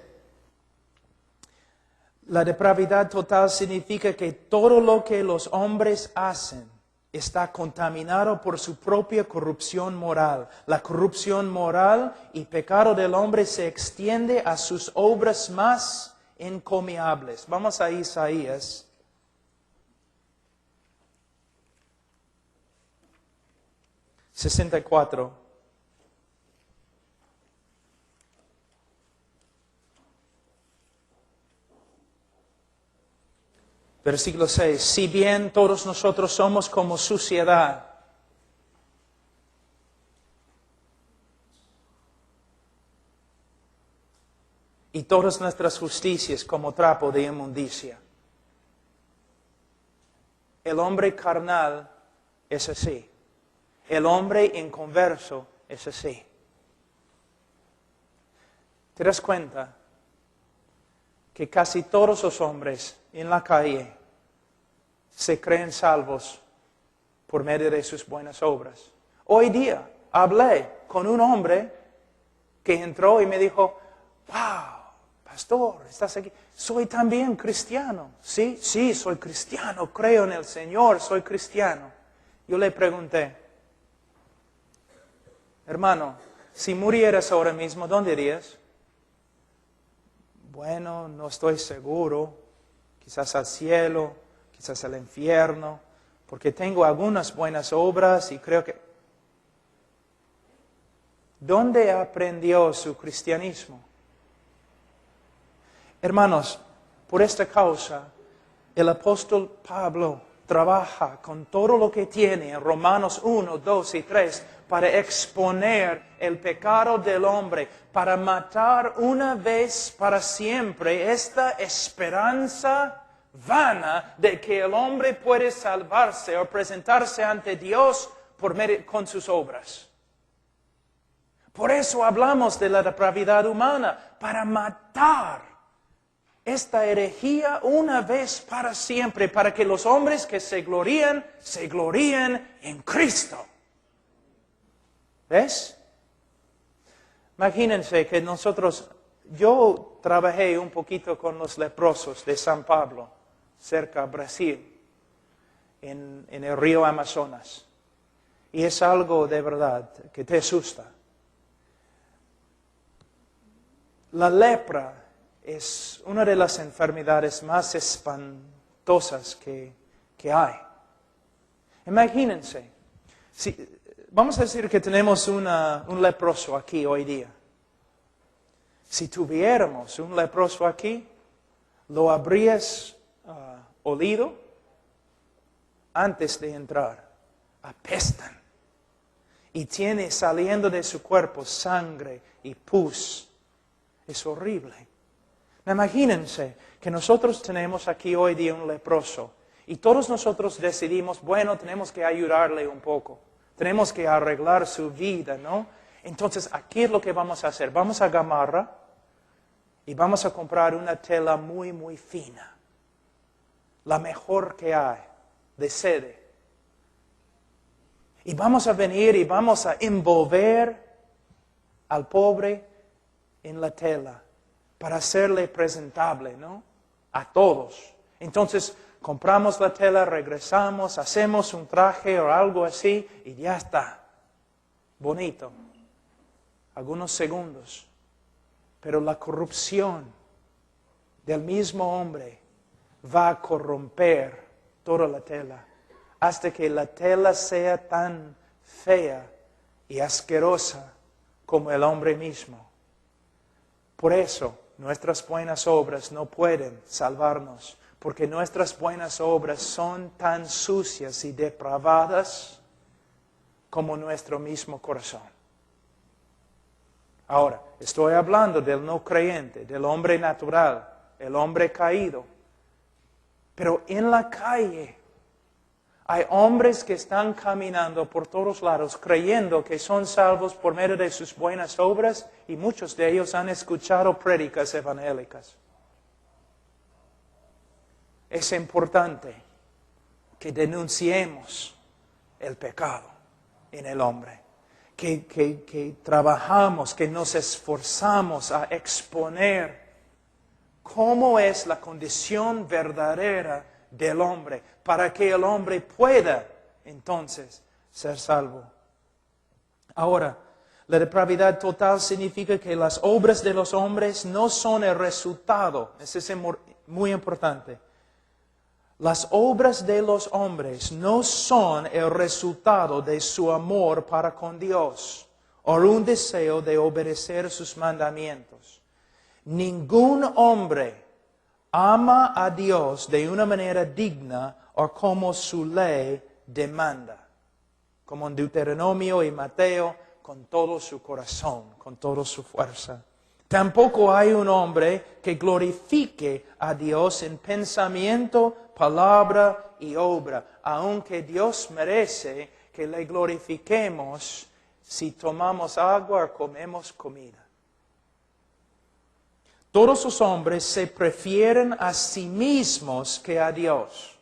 la depravidad total significa que todo lo que los hombres hacen está contaminado por su propia corrupción moral. La corrupción moral y pecado del hombre se extiende a sus obras más encomiables. Vamos a Isaías. ...64... Versículo 6. Si bien todos nosotros somos como suciedad, y todas nuestras justicias como trapo de inmundicia. El hombre carnal es así. El hombre inconverso es así. ¿Te das cuenta que casi todos los hombres en la calle se creen salvos por medio de sus buenas obras? Hoy día hablé con un hombre que entró y me dijo, wow, pastor, ¿estás aquí? Soy también cristiano. Sí, soy cristiano, creo en el Señor, soy cristiano. Yo le pregunté, hermano, si murieras ahora mismo, ¿dónde irías? Bueno, no estoy seguro, quizás al cielo, quizás al infierno, porque tengo algunas buenas obras y creo que... ¿Dónde aprendió su cristianismo? Hermanos, por esta causa, el apóstol Pablo trabaja con todo lo que tiene en Romanos 1, 2 y 3 para exponer el pecado del hombre, para matar una vez para siempre esta esperanza vana de que el hombre puede salvarse o presentarse ante Dios con sus obras. Por eso hablamos de la depravidad humana, para matar esta herejía una vez para siempre, para que los hombres que se glorían en Cristo. ¿Ves? Imagínense que yo trabajé un poquito con los leprosos de San Pablo. cerca a Brasil, en el río Amazonas. Y es algo de verdad que te asusta. La lepra es una de las enfermedades más espantosas que hay. Imagínense, vamos a decir que tenemos un leproso aquí hoy día. Si tuviéramos un leproso aquí, lo habrías olido antes de entrar. Apestan. Y tiene saliendo de su cuerpo sangre y pus. Es horrible. Imagínense que nosotros tenemos aquí hoy día un leproso y todos nosotros decidimos, bueno, tenemos que ayudarle un poco. Tenemos que arreglar su vida, ¿no? Entonces, aquí es lo que vamos a hacer. Vamos a Gamarra y vamos a comprar una tela muy, muy fina. La mejor que hay, de sede. Y vamos a venir y vamos a envolver al pobre en la tela para hacerle presentable, ¿no? A todos. Entonces, compramos la tela, regresamos, hacemos un traje o algo así y ya está. Bonito. Algunos segundos. Pero la corrupción del mismo hombre va a corromper toda la tela hasta que la tela sea tan fea y asquerosa como el hombre mismo. Por eso, nuestras buenas obras no pueden salvarnos, porque nuestras buenas obras son tan sucias y depravadas como nuestro mismo corazón. Ahora, estoy hablando del no creyente, del hombre natural, el hombre caído. Pero en la calle hay hombres que están caminando por todos lados creyendo que son salvos por medio de sus buenas obras y muchos de ellos han escuchado prédicas evangélicas. Es importante que denunciemos el pecado en el hombre, que trabajamos, que nos esforzamos a exponer cómo es la condición verdadera del hombre, para que el hombre pueda entonces ser salvo. Ahora, la depravidad total significa que las obras de los hombres no son el resultado, eso es muy importante. Las obras de los hombres no son el resultado de su amor para con Dios o un deseo de obedecer sus mandamientos. Ningún hombre ama a Dios de una manera digna o como su ley demanda. Como en Deuteronomio y Mateo, con todo su corazón, con toda su fuerza. Tampoco hay un hombre que glorifique a Dios en pensamiento, palabra y obra, aunque Dios merece que le glorifiquemos si tomamos agua o comemos comida. Todos los hombres se prefieren a sí mismos que a Dios.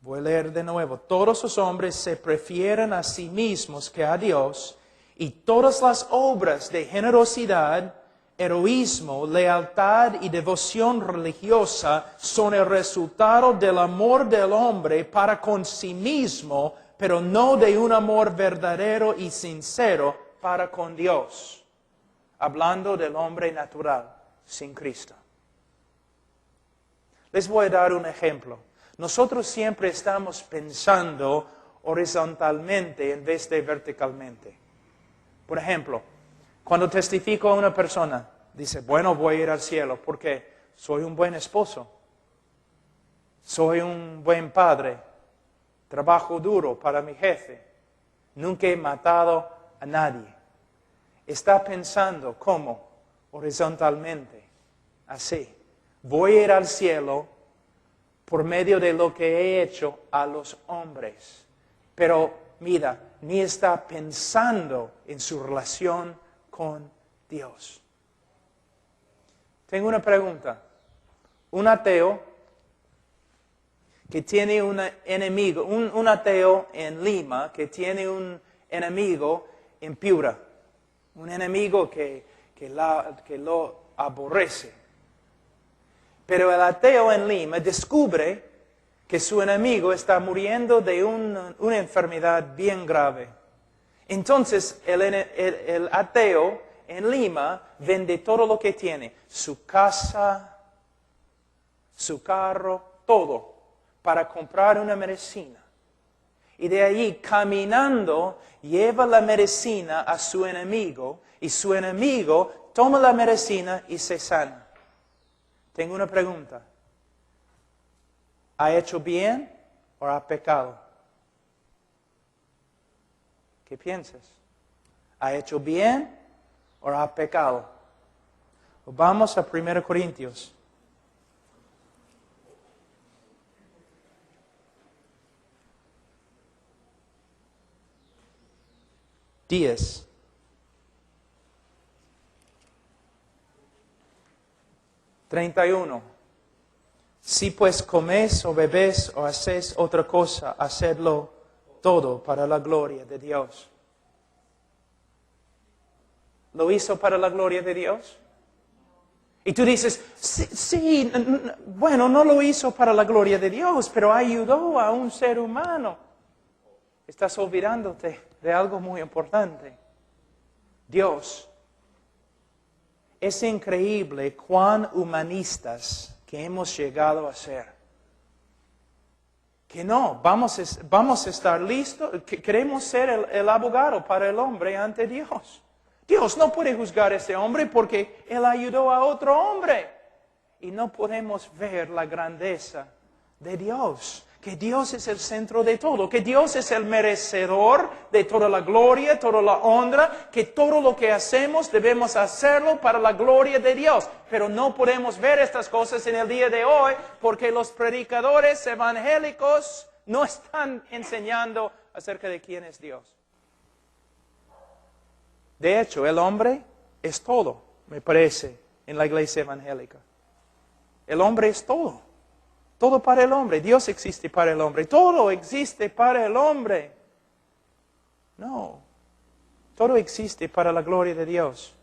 Voy a leer de nuevo. Todos los hombres se prefieren a sí mismos que a Dios, y todas las obras de generosidad, heroísmo, lealtad y devoción religiosa son el resultado del amor del hombre para con sí mismo, pero no de un amor verdadero y sincero para con Dios. Hablando del hombre natural, sin Cristo. Les voy a dar un ejemplo. Nosotros siempre estamos pensando horizontalmente en vez de verticalmente. Por ejemplo, cuando testifico a una persona, dice, bueno, voy a ir al cielo porque soy un buen esposo, soy un buen padre, trabajo duro para mi jefe, nunca he matado a nadie. Está pensando ¿cómo? Horizontalmente, así. Voy a ir al cielo por medio de lo que he hecho a los hombres. Pero mira, ni está pensando en su relación con Dios. Tengo una pregunta. Un ateo que tiene un enemigo, un ateo en Lima que tiene un enemigo en Piura. Un enemigo que lo aborrece. Pero el ateo en Lima descubre que su enemigo está muriendo de una enfermedad bien grave. Entonces el ateo en Lima vende todo lo que tiene, su casa, su carro, todo, para comprar una medicina. Y de allí, caminando, lleva la medicina a su enemigo, y su enemigo toma la medicina y se sana. Tengo una pregunta. ¿Ha hecho bien o ha pecado? ¿Qué piensas? ¿Ha hecho bien o ha pecado? Vamos a 1 Corintios. Días. 31. Si pues coméis o bebéis o hacéis otra cosa, hacedlo todo para la gloria de Dios. ¿Lo hizo para la gloria de Dios? Y tú dices, sí, bueno, no lo hizo para la gloria de Dios, pero ayudó a un ser humano. Estás olvidándote de algo muy importante. Dios. Es increíble cuán humanistas que hemos llegado a ser. Que no, vamos a estar listos, que queremos ser el abogado para el hombre ante Dios. Dios no puede juzgar a ese hombre porque él ayudó a otro hombre. Y no podemos ver la grandeza de Dios. Que Dios es el centro de todo, que Dios es el merecedor de toda la gloria, toda la honra, que todo lo que hacemos debemos hacerlo para la gloria de Dios. Pero no podemos ver estas cosas en el día de hoy porque los predicadores evangélicos no están enseñando acerca de quién es Dios. De hecho, el hombre es todo, me parece, en la iglesia evangélica. El hombre es todo. Todo para el hombre. Dios existe para el hombre. Todo existe para el hombre. No. Todo existe para la gloria de Dios.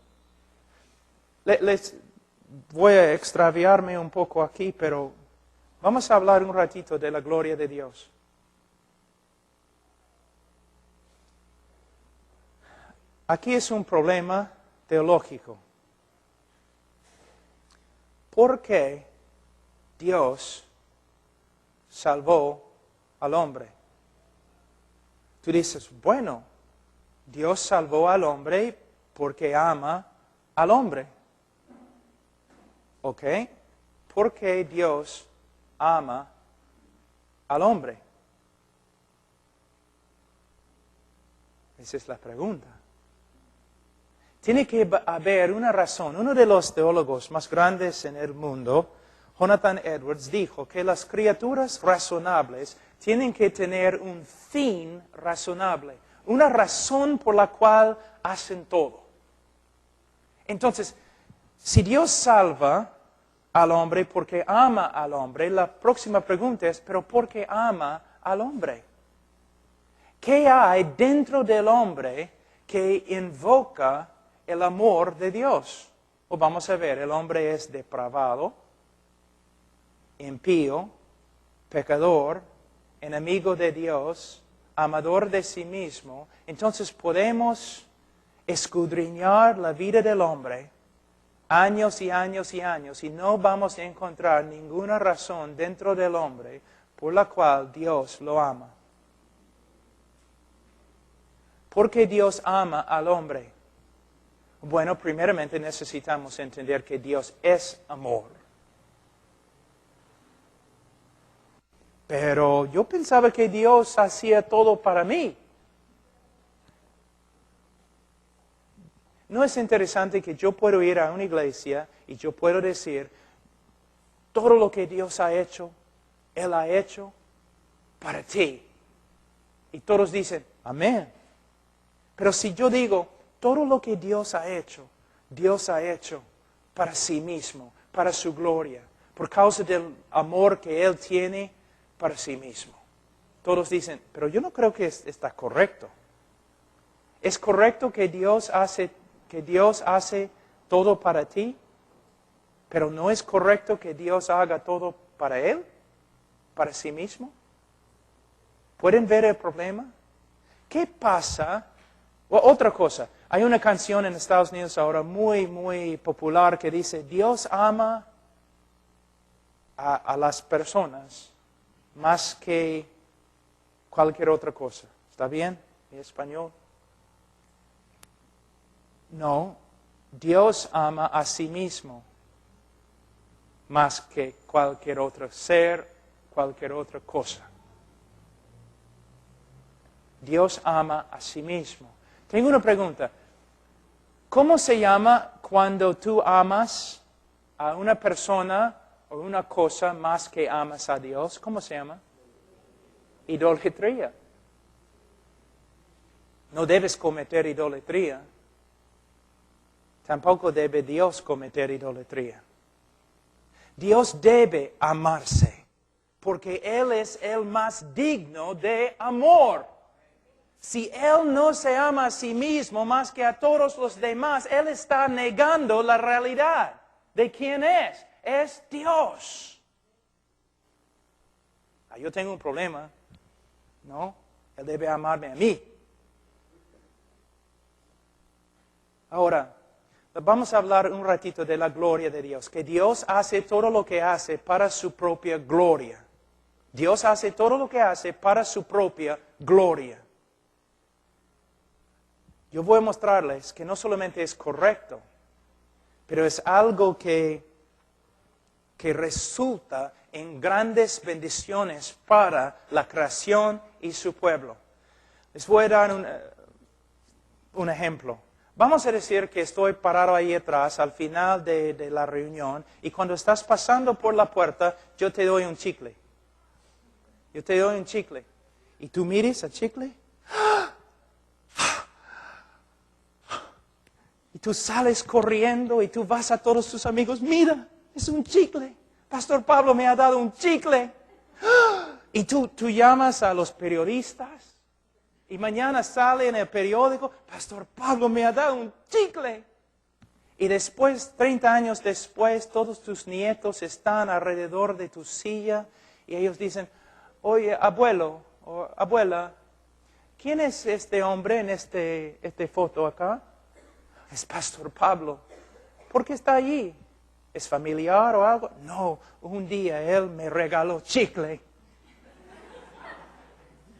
Les voy a extraviarme un poco aquí, pero vamos a hablar un ratito de la gloria de Dios. Aquí es un problema teológico. ¿Por qué Dios salvó al hombre? Tú dices, bueno, Dios salvó al hombre porque ama al hombre. ¿Ok? ¿Por qué Dios ama al hombre? Esa es la pregunta. Tiene que haber una razón. Uno de los teólogos más grandes en el mundo, Jonathan Edwards, dijo que las criaturas razonables tienen que tener un fin razonable, una razón por la cual hacen todo. Entonces, si Dios salva al hombre porque ama al hombre, la próxima pregunta es, ¿pero por qué ama al hombre? ¿Qué hay dentro del hombre que invoca el amor de Dios? O vamos a ver, el hombre es depravado, impío, pecador, enemigo de Dios, amador de sí mismo. Entonces podemos escudriñar la vida del hombre años y años y años y no vamos a encontrar ninguna razón dentro del hombre por la cual Dios lo ama. ¿Por qué Dios ama al hombre? Bueno, primeramente necesitamos entender que Dios es amor. Pero yo pensaba que Dios hacía todo para mí. ¿No es interesante que yo puedo ir a una iglesia y yo puedo decir, todo lo que Dios ha hecho, Él ha hecho para ti? Y todos dicen, amén. Pero si yo digo, todo lo que Dios ha hecho para sí mismo, para su gloria, por causa del amor que Él tiene para sí mismo. Todos dicen, pero yo no creo que está correcto. ¿Es correcto que Dios hace todo para ti? Pero ¿no es correcto que Dios haga todo para Él? ¿Para sí mismo? ¿Pueden ver el problema? ¿Qué pasa? Otra cosa, hay una canción en Estados Unidos ahora muy, muy popular que dice, Dios ama a las personas más que cualquier otra cosa. ¿Está bien en español? No, Dios ama a sí mismo más que cualquier otro ser, cualquier otra cosa. Dios ama a sí mismo. Tengo una pregunta. ¿Cómo se llama cuando tú amas a una persona o una cosa más que amas a Dios? ¿Cómo se llama? Idolatría. No debes cometer idolatría. Tampoco debe Dios cometer idolatría. Dios debe amarse, porque Él es el más digno de amor. Si Él no se ama a sí mismo más que a todos los demás, Él está negando la realidad de quién es. Es Dios. Yo tengo un problema, ¿no? Él debe amarme a mí. Ahora, vamos a hablar un ratito de la gloria de Dios, que Dios hace todo lo que hace para su propia gloria. Dios hace todo lo que hace para su propia gloria. Yo voy a mostrarles que no solamente es correcto, pero es algo que resulta en grandes bendiciones para la creación y su pueblo. Les voy a dar un ejemplo. Vamos a decir que estoy parado ahí atrás al final de la reunión y cuando estás pasando por la puerta, yo te doy un chicle. Yo te doy un chicle. Y tú mires al chicle. Y tú sales corriendo y tú vas a todos tus amigos. Mira, es un chicle. Pastor Pablo me ha dado un chicle. Y tú llamas a los periodistas. Y mañana sale en el periódico, Pastor Pablo me ha dado un chicle. Y después, 30 años después, todos tus nietos están alrededor de tu silla y ellos dicen, oye, abuelo o abuela, ¿quién es este hombre en esta foto acá? Es Pastor Pablo. ¿Por qué está allí? ¿Es familiar o algo? No, un día él me regaló chicle.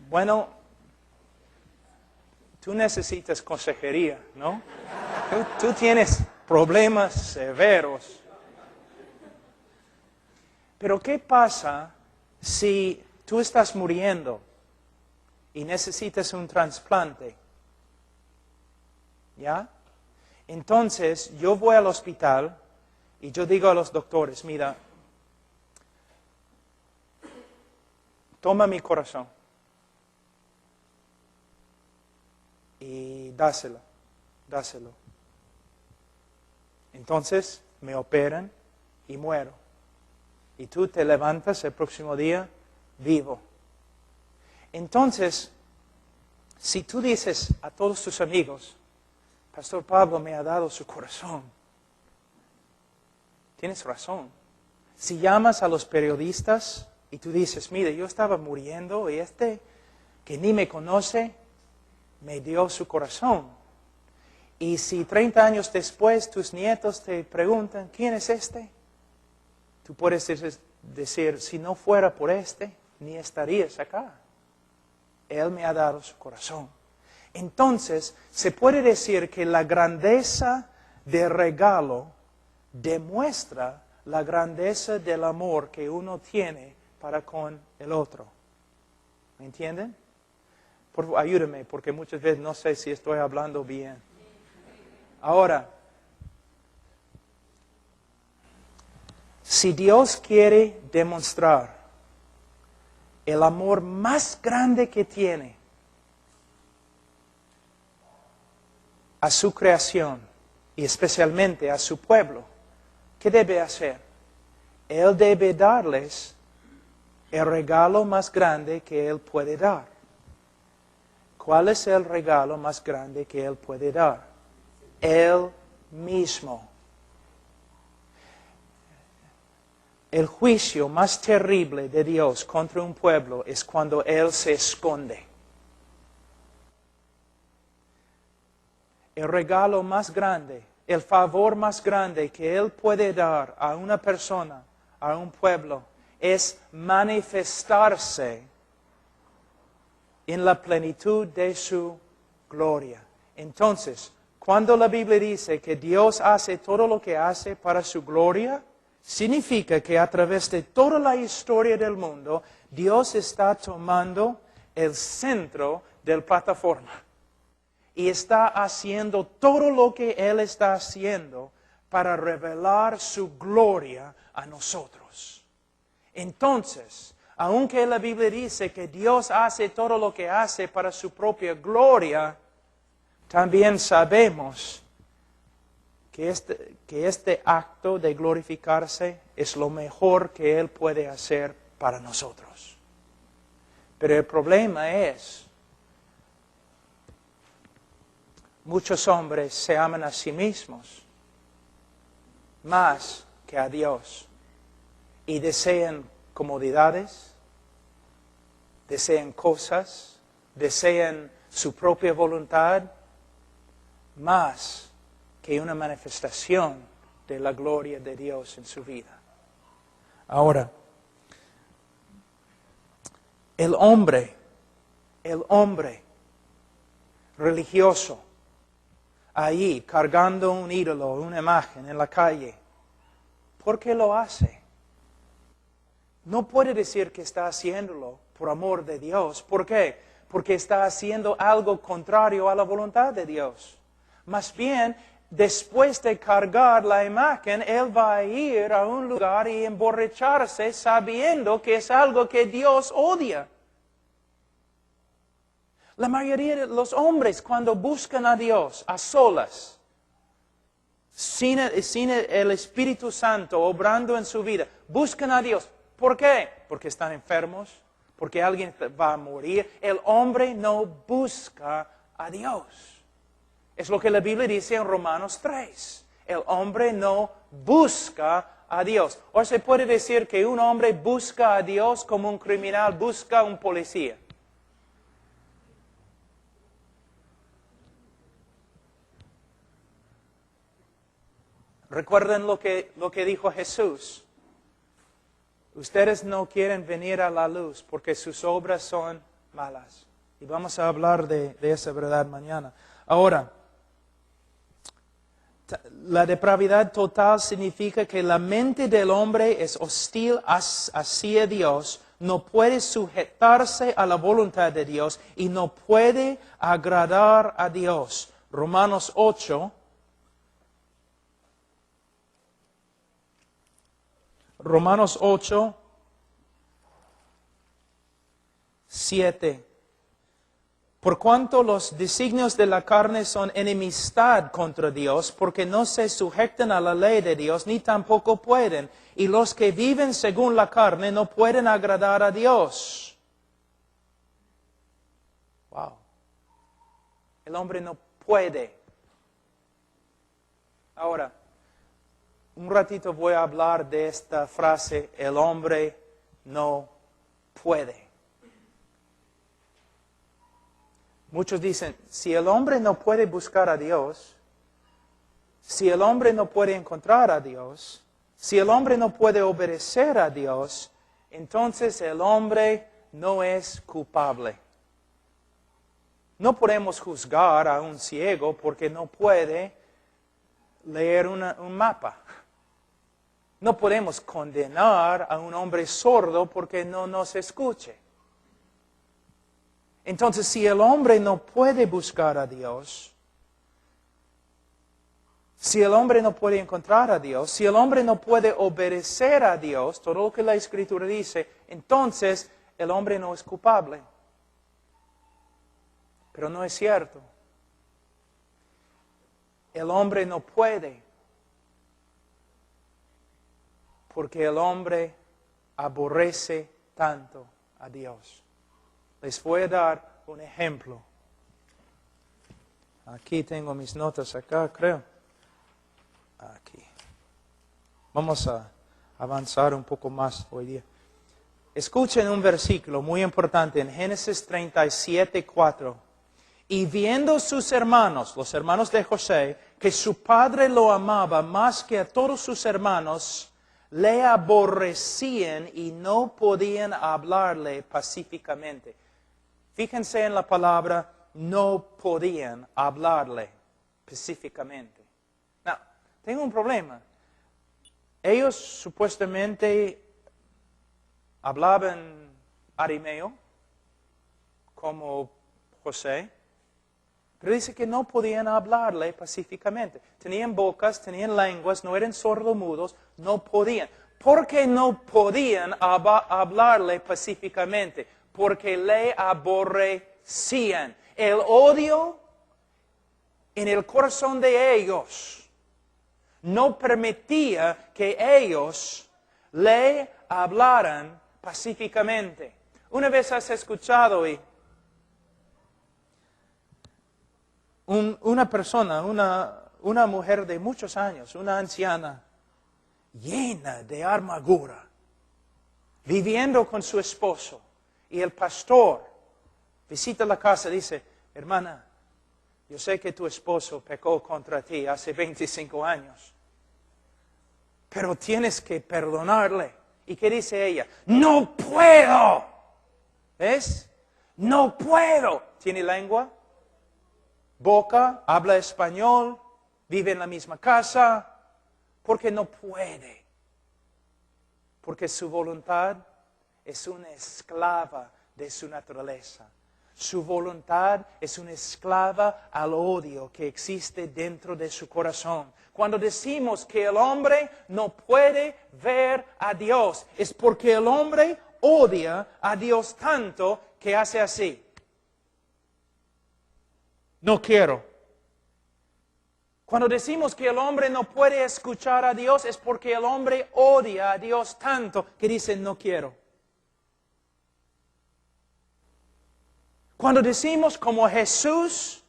Bueno, tú necesitas consejería, ¿no? Tú tienes problemas severos. Pero ¿qué pasa si tú estás muriendo y necesitas un trasplante? ¿Ya? Entonces, yo voy al hospital y yo digo a los doctores, mira, toma mi corazón y dáselo. Entonces, me operan y muero. Y tú te levantas el próximo día vivo. Entonces, si tú dices a todos tus amigos, Pastor Pablo me ha dado su corazón, tienes razón. Si llamas a los periodistas y tú dices, mire, yo estaba muriendo y que ni me conoce, me dio su corazón. Y si 30 años después tus nietos te preguntan, ¿quién es este? Tú puedes decir, si no fuera por ni estarías acá. Él me ha dado su corazón. Entonces, se puede decir que la grandeza del regalo demuestra la grandeza del amor que uno tiene para con el otro. ¿Me entienden? Ayúdame, porque muchas veces no sé si estoy hablando bien. Ahora, si Dios quiere demostrar el amor más grande que tiene a su creación y especialmente a su pueblo, ¿qué debe hacer? Él debe darles el regalo más grande que Él puede dar. ¿Cuál es el regalo más grande que Él puede dar? Él mismo. el juicio más terrible de Dios contra un pueblo es cuando Él se esconde. El regalo más grande, el favor más grande que Él puede dar a una persona, a un pueblo, es manifestarse en la plenitud de su gloria. Entonces, cuando la Biblia dice que Dios hace todo lo que hace para su gloria, significa que a través de toda la historia del mundo, Dios está tomando el centro de la plataforma. Y está haciendo todo lo que Él está haciendo para revelar su gloria a nosotros. Entonces, aunque la Biblia dice que Dios hace todo lo que hace para su propia gloria, también sabemos que este acto de glorificarse es lo mejor que Él puede hacer para nosotros. Pero el problema es, muchos hombres se aman a sí mismos más que a Dios y desean comodidades, desean cosas, desean su propia voluntad más que una manifestación de la gloria de Dios en su vida. Ahora, el hombre religioso, allí cargando un ídolo, una imagen en la calle, ¿por qué lo hace? No puede decir que está haciéndolo por amor de Dios. ¿Por qué? Porque está haciendo algo contrario a la voluntad de Dios. Más bien, después de cargar la imagen, él va a ir a un lugar y emborracharse sabiendo que es algo que Dios odia. La mayoría de los hombres cuando buscan a Dios a solas, sin el Espíritu Santo obrando en su vida, buscan a Dios. ¿Por qué? Porque están enfermos, porque alguien va a morir. El hombre no busca a Dios. Es lo que la Biblia dice en Romanos 3. El hombre no busca a Dios. O se puede decir que un hombre busca a Dios como un criminal busca a un policía. Recuerden lo que dijo Jesús. Ustedes no quieren venir a la luz porque sus obras son malas. Y vamos a hablar de esa verdad mañana. Ahora, la depravidad total significa que la mente del hombre es hostil hacia Dios, no puede sujetarse a la voluntad de Dios y no puede agradar a Dios. Romanos 8. Romanos 8, 7. Por cuanto los designios de la carne son enemistad contra Dios, porque no se sujetan a la ley de Dios, ni tampoco pueden. Y los que viven según la carne no pueden agradar a Dios. Wow. El hombre no puede. Ahora, un ratito voy a hablar de esta frase, el hombre no puede. Muchos dicen, si el hombre no puede buscar a Dios, si el hombre no puede encontrar a Dios, si el hombre no puede obedecer a Dios, entonces el hombre no es culpable. No podemos juzgar a un ciego porque no puede leer un mapa. No podemos condenar a un hombre sordo porque no nos escuche. Entonces, si el hombre no puede buscar a Dios, si el hombre no puede encontrar a Dios, si el hombre no puede obedecer a Dios, todo lo que la Escritura dice, entonces el hombre no es culpable. Pero no es cierto. El hombre no puede. Porque el hombre aborrece tanto a Dios. Les voy a dar un ejemplo. Aquí tengo mis notas acá, creo. Aquí. Vamos a avanzar un poco más hoy día. Escuchen un versículo muy importante en Génesis 37:4. Y viendo sus hermanos, los hermanos de José, que su padre lo amaba más que a todos sus hermanos, le aborrecían y no podían hablarle pacíficamente. Fíjense en la palabra, no podían hablarle pacíficamente. Now, tengo un problema. Ellos supuestamente hablaban arameo, como José, pero dice que no podían hablarle pacíficamente. Tenían bocas, tenían lenguas, no eran sordomudos, no podían. ¿Por qué no podían hablarle pacíficamente? Porque le aborrecían. El odio en el corazón de ellos no permitía que ellos le hablaran pacíficamente. Una vez has escuchado una persona, una mujer de muchos años, una anciana, llena de amargura, viviendo con su esposo, y el pastor visita la casa y dice, hermana, yo sé que tu esposo pecó contra ti hace 25 años, pero tienes que perdonarle. ¿Y qué dice ella? ¡No puedo! ¿Ves? ¡No puedo! ¿Tiene lengua? Boca, habla español, vive en la misma casa, porque no puede. Porque su voluntad es una esclava de su naturaleza. Su voluntad es una esclava al odio que existe dentro de su corazón. Cuando decimos que el hombre no puede ver a Dios, es porque el hombre odia a Dios tanto que hace así. No quiero. Cuando decimos que el hombre no puede escuchar a Dios, es porque el hombre odia a Dios tanto que dice no quiero. Cuando decimos como Jesús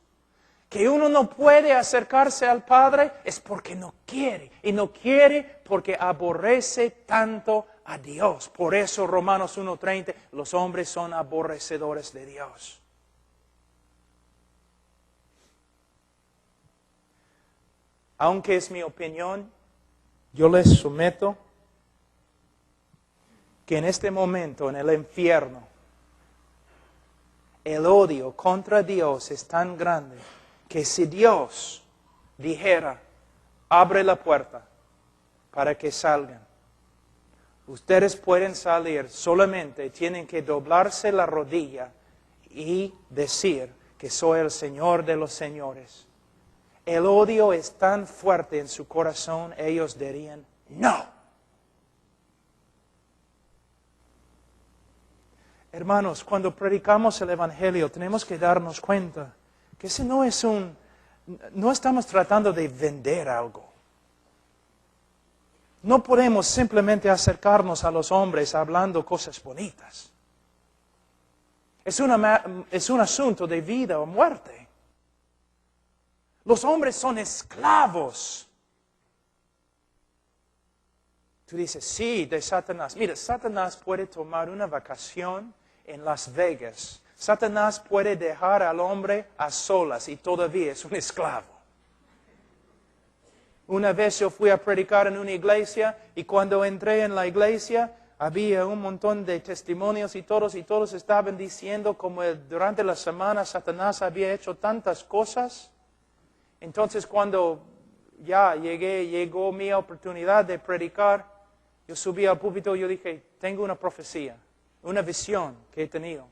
que uno no puede acercarse al Padre, es porque no quiere. Y no quiere porque aborrece tanto a Dios. Por eso Romanos 1:30, los hombres son aborrecedores de Dios. Aunque es mi opinión, yo les someto que en este momento, en el infierno, el odio contra Dios es tan grande que si Dios dijera, abre la puerta para que salgan, ustedes pueden salir, solamente tienen que doblarse la rodilla y decir que soy el Señor de los señores. El odio es tan fuerte en su corazón, ellos dirían, no. Hermanos, cuando predicamos el Evangelio, tenemos que darnos cuenta que ese no estamos tratando de vender algo. No podemos simplemente acercarnos a los hombres hablando cosas bonitas. Es un asunto de vida o muerte. Los hombres son esclavos. Tú dices, sí, de Satanás. Mira, Satanás puede tomar una vacación en Las Vegas. Satanás puede dejar al hombre a solas y todavía es un esclavo. Una vez yo fui a predicar en una iglesia y cuando entré en la iglesia había un montón de testimonios y todos estaban diciendo como durante la semana Satanás había hecho tantas cosas. Entonces cuando ya llegó mi oportunidad de predicar, yo subí al púlpito y yo dije, tengo una profecía, una visión que he tenido.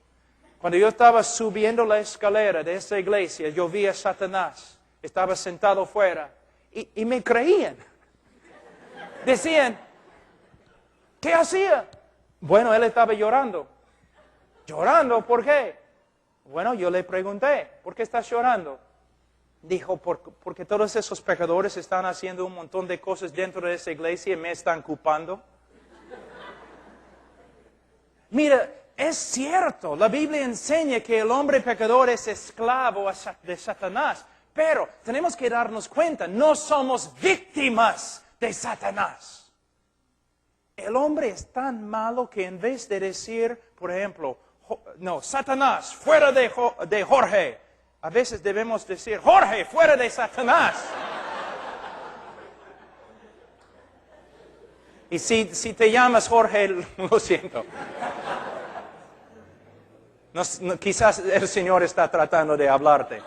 Cuando yo estaba subiendo la escalera de esta iglesia, yo vi a Satanás, estaba sentado fuera y me creían. Decían, ¿qué hacía? Bueno, él estaba llorando. ¿Llorando? ¿Por qué? Bueno, yo le pregunté, ¿por qué estás llorando? Dijo, porque todos esos pecadores están haciendo un montón de cosas dentro de esa iglesia y me están culpando. Mira, es cierto, la Biblia enseña que el hombre pecador es esclavo de Satanás, pero tenemos que darnos cuenta, no somos víctimas de Satanás. El hombre es tan malo que en vez de decir, por ejemplo, no, Satanás, fuera de Jorge, a veces debemos decir, Jorge, fuera de Satanás. Y si te llamas Jorge, lo siento. No, quizás el Señor está tratando de hablarte.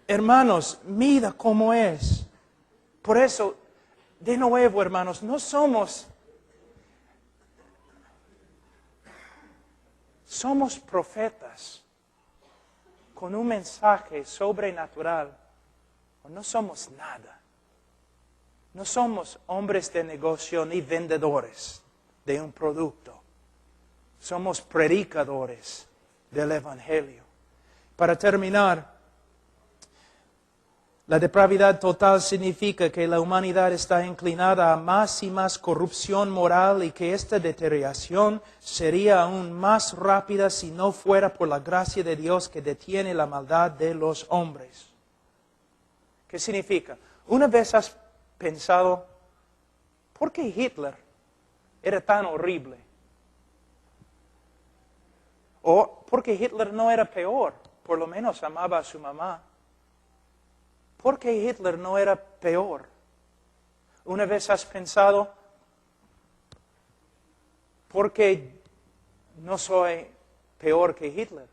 Hermanos, mira cómo es. Por eso, de nuevo, hermanos, no somos profetas con un mensaje sobrenatural. No somos nada. No somos hombres de negocio ni vendedores de un producto. Somos predicadores del Evangelio. Para terminar, la depravidad total significa que la humanidad está inclinada a más y más corrupción moral y que esta deterioración sería aún más rápida si no fuera por la gracia de Dios que detiene la maldad de los hombres. ¿Qué significa? Una vez has pensado, ¿por qué Hitler era tan horrible? O, ¿por qué Hitler no era peor? Por lo menos amaba a su mamá. ¿Por qué Hitler no era peor? Una vez has pensado, ¿por qué no soy peor que Hitler?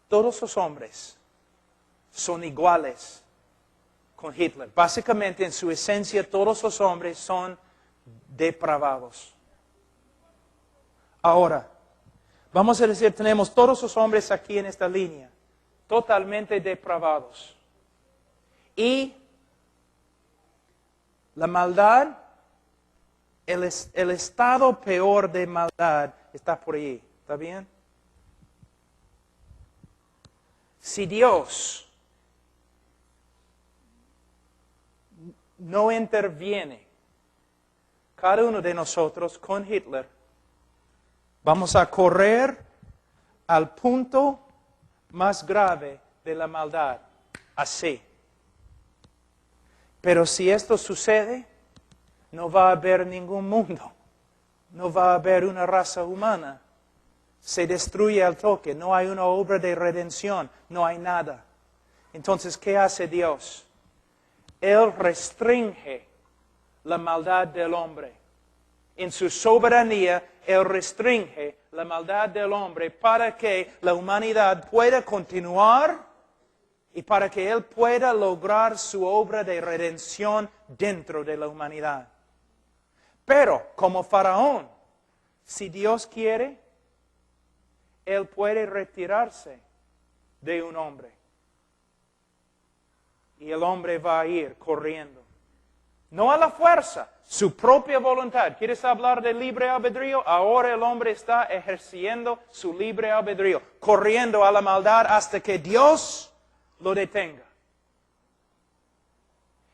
Todos los hombres son iguales con Hitler. Básicamente, en su esencia, todos los hombres son depravados. Ahora, vamos a decir, tenemos todos los hombres aquí en esta línea, totalmente depravados. Y la maldad, el estado peor de maldad está por ahí. ¿Está bien? Si Dios no interviene, cada uno de nosotros con Hitler, vamos a correr al punto más grave de la maldad, así. Pero si esto sucede, no va a haber ningún mundo, no va a haber una raza humana. Se destruye al toque, no hay una obra de redención, no hay nada. Entonces, ¿qué hace Dios? Él restringe la maldad del hombre. En su soberanía, Él restringe la maldad del hombre para que la humanidad pueda continuar y para que Él pueda lograr su obra de redención dentro de la humanidad. Pero, como Faraón, si Dios quiere, Él puede retirarse de un hombre. Y el hombre va a ir corriendo. No a la fuerza, su propia voluntad. ¿Quieres hablar de libre albedrío? Ahora el hombre está ejerciendo su libre albedrío, corriendo a la maldad hasta que Dios lo detenga.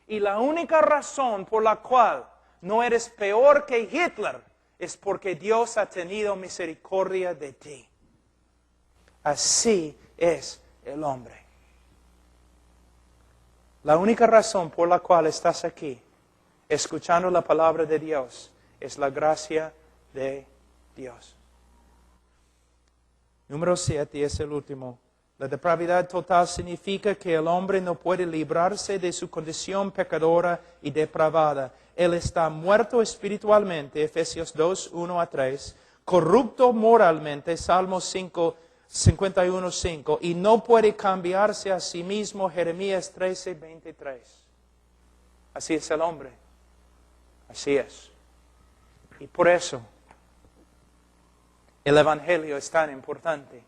Y la única razón por la cual no eres peor que Hitler es porque Dios ha tenido misericordia de ti. Así es el hombre. La única razón por la cual estás aquí, escuchando la palabra de Dios, es la gracia de Dios. Número 7, es el último. La depravidad total significa que el hombre no puede librarse de su condición pecadora y depravada. Él está muerto espiritualmente, Efesios 2, 1 a 3, corrupto moralmente, Salmos 51:5, y no puede cambiarse a sí mismo, Jeremías 13:23. Así es el hombre. Así es. Y por eso el Evangelio es tan importante.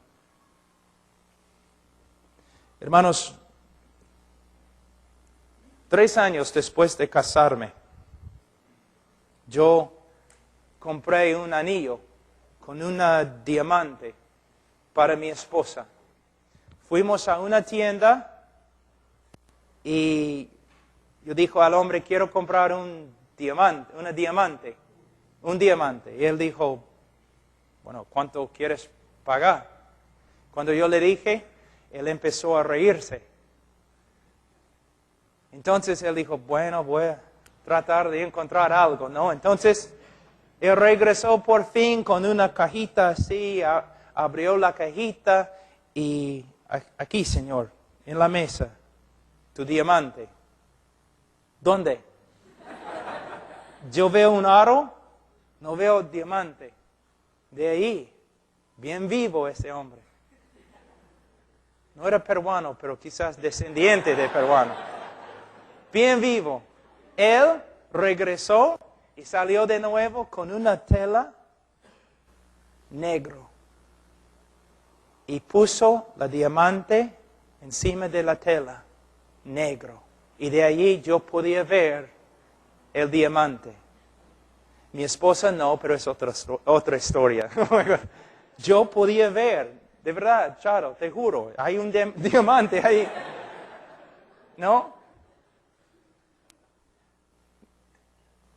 Hermanos, 3 años después de casarme, yo compré un anillo con una diamante para mi esposa. Fuimos a una tienda y yo dije al hombre, quiero comprar un diamante. Y él dijo, bueno, ¿cuánto quieres pagar? Cuando yo le dije, él empezó a reírse Entonces él dijo, bueno, voy a tratar de encontrar algo, ¿no? Entonces él regresó por fin con una cajita así, abrió la cajita y aquí, Señor, en la mesa, tu diamante. ¿Dónde? Yo veo un aro, no veo diamante. De ahí, bien vivo ese hombre. No era peruano, pero quizás descendiente de peruano. Bien vivo. Él regresó y salió de nuevo con una tela negro. Y puso la diamante encima de la tela negro. Y de allí yo podía ver el diamante. Mi esposa no, pero es otra historia. Yo podía ver, de verdad, Charo, te juro, hay un diamante ahí. ¿No?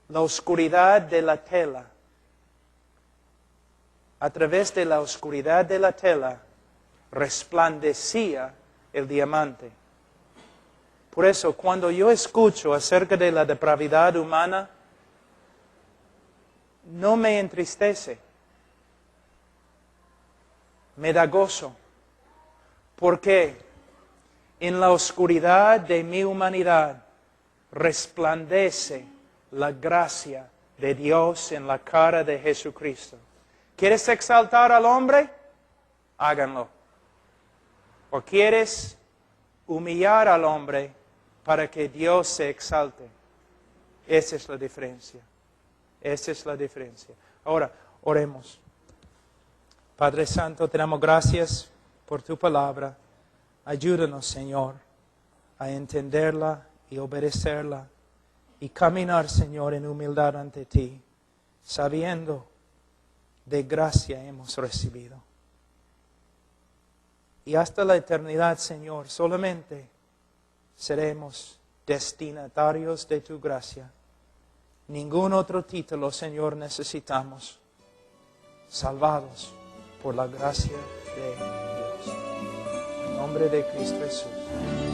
La oscuridad de la tela. A través de la oscuridad de la tela resplandecía el diamante. Por eso, cuando yo escucho acerca de la depravidad humana, no me entristece. Me da gozo. Porque en la oscuridad de mi humanidad resplandece la gracia de Dios en la cara de Jesucristo. ¿Quieres exaltar al hombre? Háganlo. ¿O quieres humillar al hombre para que Dios se exalte? Esa es la diferencia. Esa es la diferencia. Ahora, oremos. Padre Santo, te damos gracias por tu palabra. Ayúdanos, Señor, a entenderla y obedecerla y caminar, Señor, en humildad ante ti, sabiendo de gracia hemos recibido. Y hasta la eternidad, Señor, solamente seremos destinatarios de tu gracia. Ningún otro título, Señor, necesitamos. Salvados por la gracia de Dios. En nombre de Cristo Jesús.